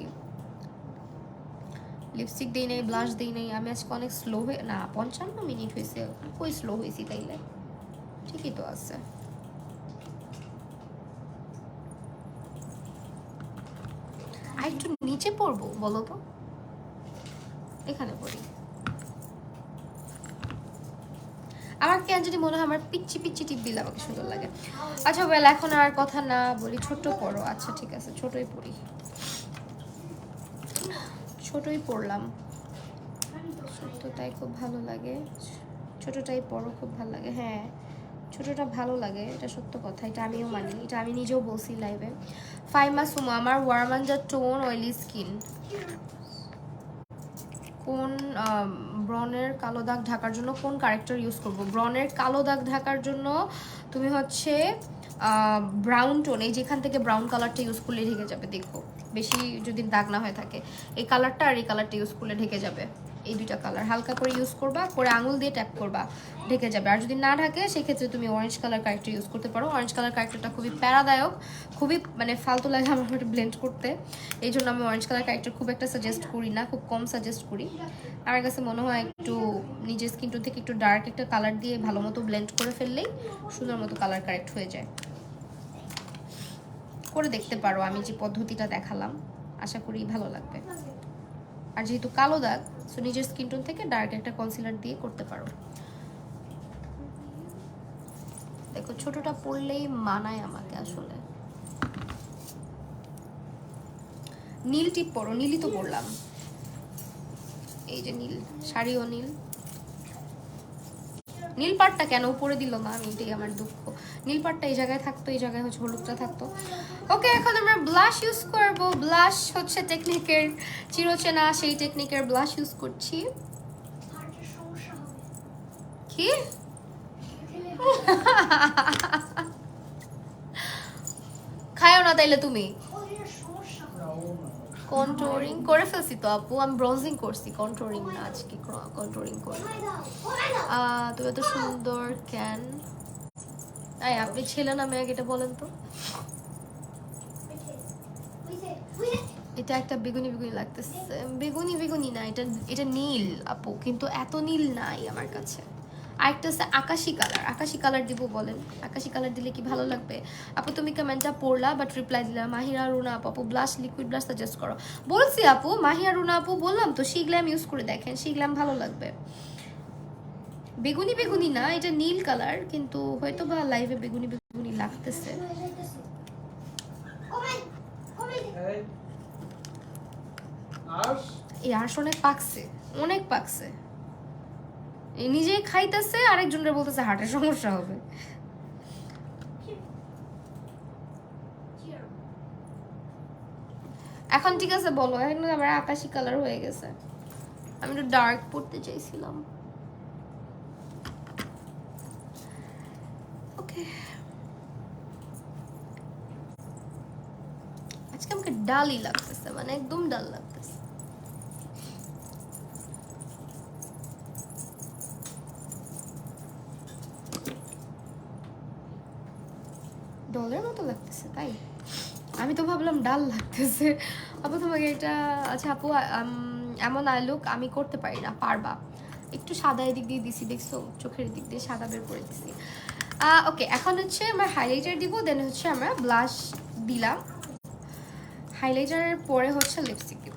লিপস্টিক দিই নাই, ব্লাশ দিই নাই। আমি আজকে অনেক স্লো হয়ে, না 55 মিনিট হয়েছে, কই স্লো হয়েছি তাইলে? ঠিকই তো আছে। আর একটু নিচে পড়বো বলো তো, এখানে পড়ি। আমার কেন যদি মনে হয় আমার পিচ্ছি পিচ্ছি টিপ দিলে আমাকে সুন্দর লাগে। আচ্ছা ওয়েল, এখন আর কথা না বলি, ছোট পড়ো। আচ্ছা ঠিক আছে, ছোটই পড়ি, ছোটই পড়লাম। ছোটটাই খুব ভালো লাগে, ছোটটাই পড়ো, খুব ভালো লাগে। হ্যাঁ, ছোটটা ভালো লাগে, এটা সত্য কথা, এটা আমিও মানি, এটা আমি নিজেও বলছি লাইভে। ফাইমা সুমো, আমার ওয়ার্মাঞ্জা টোন অয়েলি স্কিন। কোন ব্রনের কালো দাগ ঢাকার জন্য কোন কারেক্টার ইউজ করব? ব্রনের কালো দাগ ঢাকার জন্য তুমি হচ্ছে ব্রাউন টোন, এই যেখান থেকে ব্রাউন কালারটা ইউজ করলে ঢেকে যাবে। দেখো বেশি যদি দাগ না হয়ে থাকে, এই কালারটা আর এই কালারটা ইউজ করলে ঢেকে যাবে। এই দুইটা কালার হালকা করে ইউজ করবা, করে আঙুল দিয়ে ট্যাপ করবা, ঢেকে যাবে। আর যদি না ঢাকে সেক্ষেত্রে তুমি অরেঞ্জ কালার কারেক্টার ইউজ করতে পারো। অরেঞ্জ কালার কারেক্টারটা খুবই প্যারাদায়ক, খুবই মানে ফালতু লাগে আমার ব্লেন্ড করতে, এই জন্য আমি অরেঞ্জ কালার কারেক্টার খুব একটা সাজেস্ট করি না, খুব কম সাজেস্ট করি। আমার কাছে মনে হয় একটু নিজের স্কিন টোন থেকে একটু ডার্ক একটা কালার দিয়ে ভালো মতো ব্লেন্ড করে ফেললেই সুন্দর মতো কালার কারেক্ট হয়ে যায়। করে দেখতে পারো, আমি যে পদ্ধতিটা দেখালাম, আশা করি ভালো লাগবে। আর যেহেতু কালো দাগ, সো নিজের স্কিন টোন থেকে ডার্ক একটা কনসিলার দিয়ে করতে পারো। দেখো ছোটটা পরলেই মানায় আমাকে আসলে। নীল টিপ পরো, নীলই তো পরলাম, এই যে নীল শাড়িও নীল। নীল পাটটা কেন উপরে দিল না, আমি এটাই আমার দুঃখ। নীল পাটটা এই জায়গায় থাকতো, এই জায়গায় হচ্ছে হলুদটা থাকতো। ওকে, এখন আমরা ব্লাশ ইউজ করব। ব্লাশ হচ্ছে টেকনিকের চিরচেনা, সেই টেকনিকের ব্লাশ ইউজ করছি। কি খায়ও না তাইলে তুমি? কন্ট্রোলিং করে ফেলছি তো আপু, আমি ব্রোজিং করছি, কন্ট্রোলিং না, আজকে কন্ট্রোলিং করি। তুমি এত সুন্দর কেন? এই আপনি ছেলে না মেয়ে এটা বলেন তো? এটা একটা বেগুনি বেগুনি লাগতেছে। বেগুনি বেগুনি না, এটা এটা নীল আপু, কিন্তু এত নীল নাই আমার কাছে। আরেকটা আছে আকাশি কালার। আকাশি কালার দিব বলেন? আকাশি কালার দিলে কি ভালো লাগবে? আপু তুমি কমেন্টটা পড়লা বাট রিপ্লাই দিলা। মাহিরা রুনা আপু ব্লাশ, লিকুইড ব্লাশ সাজেস্ট করো। বলছি আপু, মাহিরা রুনা আপু বললাম তো, শি গ্ল্যাম ইউজ করে দেখেন, শি গ্ল্যাম ভালো লাগবে। বেগুনি বেগুনি না, এটা নীল কালার, কিন্তু হয়তো বা লাইভে বেগুনি বেগুনি লাগতেছে। এই আরশ অনেক পাকছে, অনেক পাকছে। এই নিজেই খাইতেছে, আরেকজনের বলতেছে হার্টের সমস্যা হবে। এখন ঠিক আছে বলো, এখন আমার আকাশি কালার হয়ে গেছে, আমি একটু ডার্ক পড়তে চাইছিলাম। ওকে, আজকে আমাকে ডালই লাগতেছে, মানে একদম ডাল লাগতেছে। ডলের মতো লাগতেছে তাই? আমি তো ভাবলাম ডাল লাগতেছে। আপু তোমাকে এটা, আচ্ছা আপু এমন আই লুক আমি করতে পারি না, পারবা? একটু সাদা এদিক দিয়ে দিছি, দেখছো চোখের দিক দিয়ে সাদা বের করে দিছি। ওকে, এখন হচ্ছে আমরা হাইলাইটার দিব, দেন হচ্ছে আমরা ব্লাশ দিলাম, হাইলাইটারের পরে হচ্ছে লিপস্টিক দিব।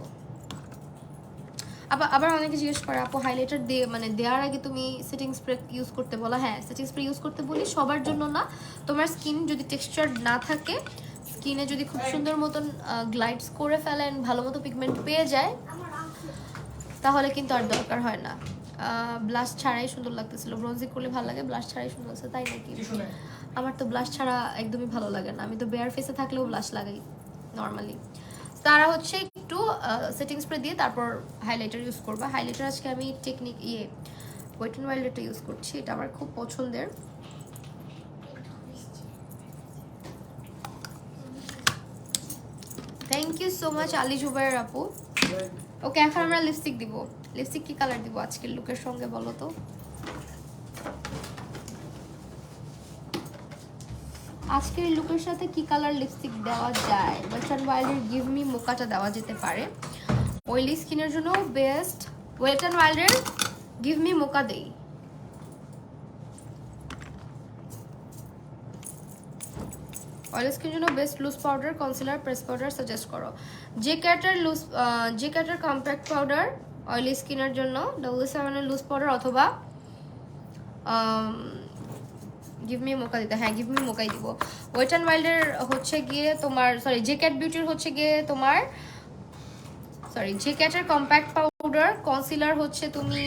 আবার অনেকে জিজ্ঞেস করে আপু হাইলাইটার দিয়ে মানে দেওয়ার আগে তুমি সেটিং স্প্রে ইউজ করতে বলো। হ্যাঁ, সেটিং স্প্রে ইউজ করতে বলি, সবার জন্য না। তোমার স্কিন যদি টেক্সচার না থাকে, স্কিনে যদি খুব সুন্দর মতন গ্লাইডস করে ফেলেন, ভালো মতো পিগমেন্ট পেয়ে যায়, তাহলে কিন্তু আর দরকার হয় না। ব্লাশ ছাড়াই সুন্দর লাগতেছিল, ব্রোঞ্জিং করলে ভালো লাগে, ব্লাশ ছাড়াই সুন্দর লাগছে। তাই নাকি? আমার তো ব্লাশ ছাড়া একদমই ভালো লাগে না, আমি তো বেয়ার ফেসে থাকলেও ব্লাশ লাগাই নর্মালি। তারা হচ্ছে একটু সেটিং স্প্রে দিয়ে তারপর হাইলাইটার ইউজ করবা। হাইলাইটার আজকে আমি টেকনিক ওয়েট অ্যান্ড ওয়াইল্ডটা ইউজ করছি, এটা আমার খুব পছন্দের। Thank you so much Ali Zubair আপু। ওকে, এখন আমরা লিপস্টিক দিব। লিপস্টিক কি কালার দিব আজকের লুকের সঙ্গে বলো তো? আজকের লুকের সাথে কি কালার লিপস্টিক দেওয়া যায়? ওয়েট অ্যান্ড ওয়াইল্ডের গিভ মি মোকাটা দেওয়া যেতে পারে, অয়েলি স্কিনের জন্য বেস্ট। ওয়েট অ্যান্ড ওয়াইল্ডের গিভ মি মোকা দেই। অয়েলি স্কিনের জন্য best loose powder, concealer, press powder suggest করো। জে ক্যাটার কম্প্যাক্ট পাউডার অয়েলি স্কিনের জন্য, W7 এর লুজ পাউডার, অথবা গিভ মি মোকা দিতে। হ্যাঁ, গিভ মি মোকাই দিব। ওয়েট অ্যান্ড ওয়াইল্ডের হচ্ছে গিয়ে তোমার জে ক্যাট বিউটির হচ্ছে গিয়ে তোমার জে ক্যাটের কম্প্যাক্ট পাউডার, কনসিলার হচ্ছে তুমি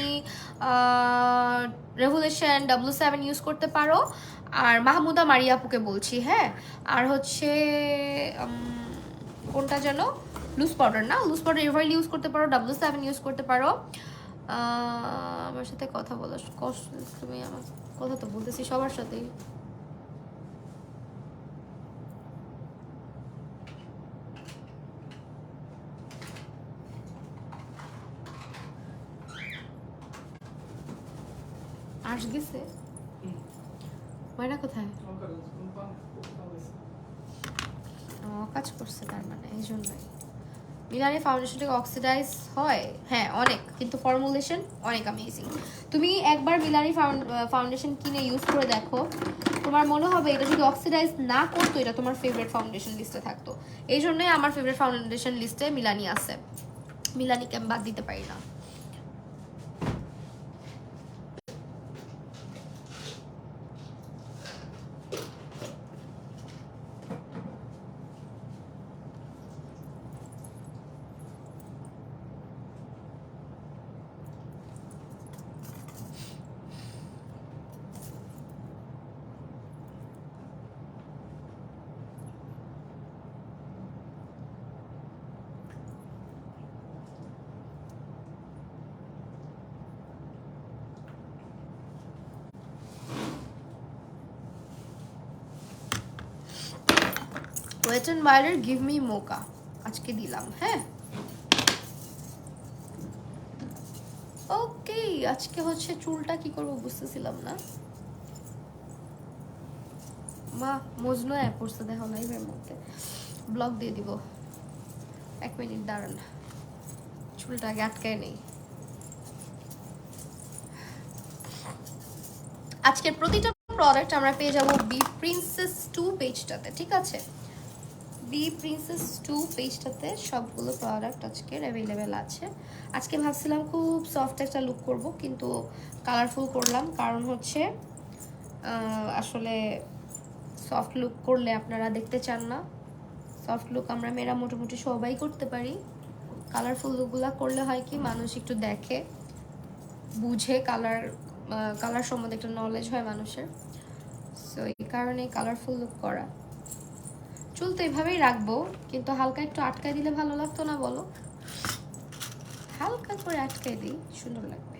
রেভলিউশন W7 ইউজ করতে পারো। আর মাহমুদা মারিয়াপুকে বলছি, হ্যাঁ। আর হচ্ছে কোনটা যেন, লুজ পাউডার না, লুজ পাউডার এভারলি ইউজ করতে পারো, W7 ইউজ করতে পারো। আমার সাথে কথা বলো কষ্ট, তুমি আমার কথা তো বলতেছি সবার সাথেই। আস গেছে ময়না কোথায়? কাজ করছে তার মানে, এই জন্যই। মিলানি ফাউন্ডেশনটা অক্সিডাইজ হয়, হ্যাঁ অনেক, কিন্তু ফর্মুলেশন অনেক অ্যামেজিং। তুমি একবার মিলানি ফাউন্ডেশন কিনে ইউজ করে দেখো, তোমার মনে হবে এটা যদি অক্সিডাইজ না করতো এটা তোমার ফেভারিট ফাউন্ডেশন লিস্টে থাকতো। এই জন্যই আমার ফেভারিট ফাউন্ডেশন লিস্টে মিলানি আছে, মিলানিকে আমি বাদ দিতে পারি না। ওয়েট অ্যান্ড ওয়াইল্ডের গিভ মি মোকা আজকে দিলাম, হ্যাঁ। ওকে, আজকে হচ্ছে চুলটা কি করবো বুঝতেছিলাম না। মা মজনু অ্যাপ করছে দেখো লাইভের মধ্যে, ব্লগ দিয়ে দিব। 1 মিনিট দাঁড়ান, চুলটা আগে আটকায় নেই। আজকের প্রতিটা প্রোডাক্ট আমরা পেয়ে যাবো বি প্রিন্সেস 2 পেজটাতে, ঠিক আছে? বি প্রিন্সেস 2 পেজটাতে সবগুলো প্রোডাক্ট আজকের অ্যাভেলেবেল আছে। আজকে ভাবছিলাম খুব সফট একটা লুক করব, কিন্তু কালারফুল করলাম, কারণ হচ্ছে আসলে সফট লুক করলে আপনারা দেখতে চান না। সফট লুক আমরা মেয়েরা মোটামুটি সবাই করতে পারি, কালারফুল লুকগুলো করলে হয় কি মানুষ একটু দেখে বুঝে, কালার সম্বন্ধে একটা নলেজ হয় মানুষের। সো এই কারণে কালারফুল লুক করা। চুল তো এইভাবেই রাখবো, কিন্তু হালকা একটু আটকায় দিলে ভালো লাগতো না বলো? হালকা করে আটকায় দিই, সুন্দর লাগবে।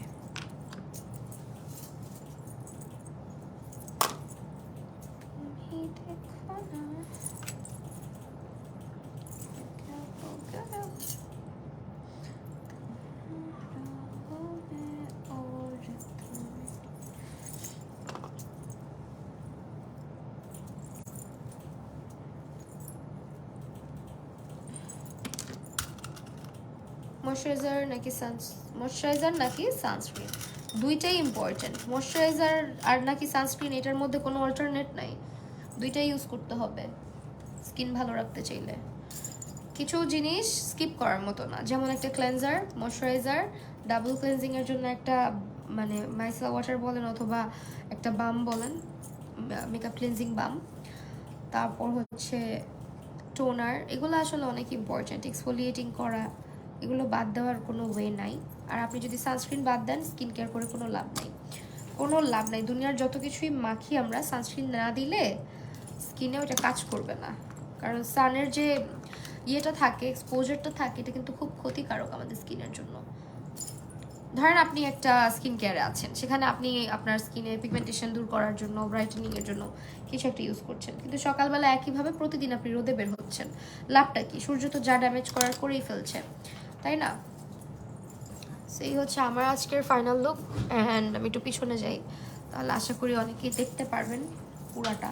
ময়শ্চারাইজার নাকি সানস্ক্রিন? দুইটাই ইম্পর্টেন্ট, ময়শ্চারাইজার আর নাকি সানস্ক্রিন, এটার মধ্যে কোনো অল্টারনেট নাই, দুইটাই ইউজ করতে হবে স্কিন ভালো রাখতে চাইলে। কিছু জিনিস স্কিপ করার মতো না, যেমন একটা ক্লেনজার, ময়শ্চারাইজার, ডাবল ক্লেনজিংয়ের জন্য একটা মানে মাইসেলার ওয়াটার বলেন অথবা একটা বাম বলেন, মেকআপ ক্লিনজিং বাম, তারপর হচ্ছে টোনার, এগুলো আসলে অনেক ইম্পর্ট্যান্ট। এক্সফোলিয়েটিং করা, এগুলো বাদ দেওয়ার কোনো ওয়ে নাই। আর আপনি যদি সানস্ক্রিন বাদ দেন, স্কিন কেয়ার করে কোনো লাভ নেই, কোনো লাভ নাই। দুনিয়ার যত কিছুই মাখি আমরা, সানস্ক্রিন না দিলে স্কিনে ওটা কাজ করবে না, কারণ সানের যে ইয়েটা থাকে, এক্সপোজারটা থাকে, এটা কিন্তু খুব ক্ষতিকারক আমাদের স্কিনের জন্য। ধরেন আপনি একটা স্কিন কেয়ারে আছেন, সেখানে আপনি আপনার স্কিনে পিগমেন্টেশন দূর করার জন্য, ব্রাইটেনিংয়ের জন্য কিছু একটা ইউজ করছেন, কিন্তু সকালবেলা একইভাবে প্রতিদিন আপনি রোদে বের হচ্ছেন, লাভটা কি? সূর্য তো যা ড্যামেজ করার করেই ফেলছে, তাই না? সেই হচ্ছে আমার আজকের ফাইনাল লুক। অ্যান্ড আমি একটু পিছনে যাই, তাহলে আশা করি অনেকেই দেখতে পারবেন পুরাটা।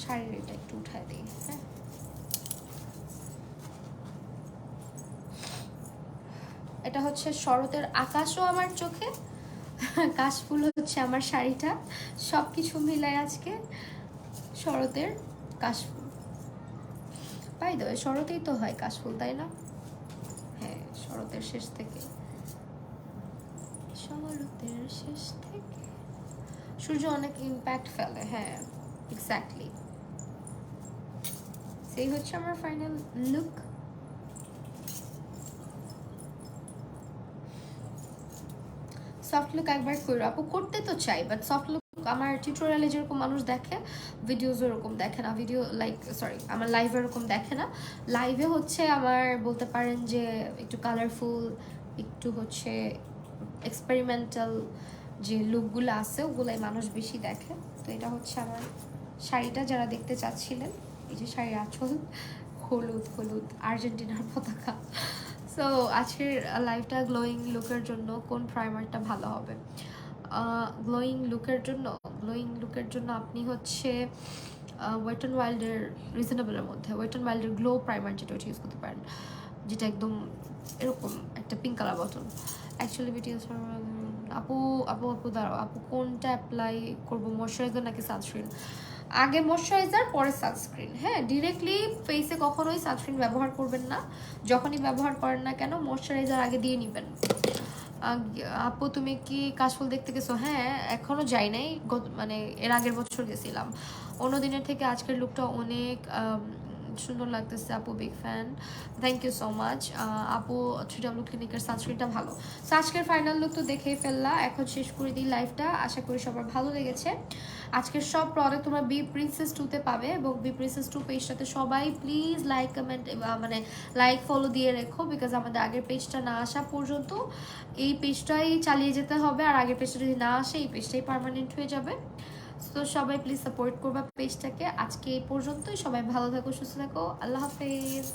শাড়ির এটা একটু উঠায় দিই, হ্যাঁ। এটা হচ্ছে শরতের আকাশও আমার চোখে, কাশফুল হচ্ছে আমার শাড়িটা, সব কিছু মিলায় আজকে শরতের কাশফুল। বাই দ্য ওয়ে, শরতেই তো হয় কাশফুল, তাই না? হ্যাঁ, শরতের শেষ থেকে, শরতের শেষ থেকে সূর্য অনেক ইম্প্যাক্ট ফেলে, হ্যাঁ এক্স্যাক্টলি। সেই হচ্ছে আমার ফাইনাল লুক। সফট লুক একবার করো আপু, করতে তো চাই, বাট সফট লুক আমার টিউটোরিয়ালে যেরকম মানুষ দেখে, ভিডিওস ওরকম দেখে না, ভিডিও লাইক সরি আমার লাইভে ওরকম দেখে না। লাইভে হচ্ছে আমার বলতে পারেন যে একটু কালারফুল, একটু হচ্ছে এক্সপেরিমেন্টাল যে লুকগুলো আছে, ওগুলাই মানুষ বেশি দেখে। তো এটা হচ্ছে আমার শাড়িটা, যারা দেখতে চাচ্ছিলেন, এই যে শাড়ির আঁচল হলুদ হলুদ আর্জেন্টিনার পতাকা। সো আজকের লাইভটা গ্লোয়িং লুকের জন্য কোন প্রাইমারটা ভালো হবে? গ্লোয়িং লুকের জন্য আপনি হচ্ছে ওয়েট অ্যান্ড ওয়াইল্ডের রিজনেবলের মধ্যে ওয়েট অ্যান্ড ওয়াইল্ডের গ্লো প্রাইমার, যেটা ওটা ইউজ করতে পারেন, যেটা একদম এরকম একটা pink colour bottle. Actually videos আপু আপু আপু দাঁড়াও, আপু কোনটা অ্যাপ্লাই করবো, ময়শ্চারাইজার নাকি সানস্ক্রিন? আগে ময়শ্চারাইজার পরে সানস্ক্রিন, হ্যাঁ। ডিরেক্টলি ফেসে কখনোই সানস্ক্রিন ব্যবহার করবেন না, যখনই ব্যবহার করেন না কেন ময়শ্চারাইজার আগে দিয়ে নেবেন। আপু তুমি কি কাশফুল দেখতে গেছো? হ্যাঁ, এখনো যাই নাই, মানে এর আগের বছর গেছিলাম। অন্য দিনের থেকে আজকের লুকটা অনেক সুন্দর লাগতেছে আপু, big fan, thank you so much আপু। 3W ক্লিনিকের সানস্ক্রিনটা ভালো। সো আজকের ফাইনাল লুক তো দেখেই ফেললা, এখন শেষ করে দিই লাইভটা। আশা করি সবার ভালো লেগেছে। আজকের সব প্রোডাক্ট তোমরা বি প্রিন্সেস 2-তে পাবে, এবং বি প্রিন্সেস 2 পেজটাতে সবাই প্লিজ লাইক কমেন্ট মানে লাইক ফলো দিয়ে রেখো, বিকজ আমাদের আগের পেজটা না আসা পর্যন্ত এই পেজটাই চালিয়ে যেতে হবে, আর আগের পেজটা যদি না আসে এই পেজটাই পার্মানেন্ট হয়ে যাবে। তো সবাই প্লিজ সাপোর্ট করবা পেজটাকে। আজকে এই পর্যন্তই, সবাই ভালো থাকো, সুস্থ থাকো, আল্লাহ হাফেজ।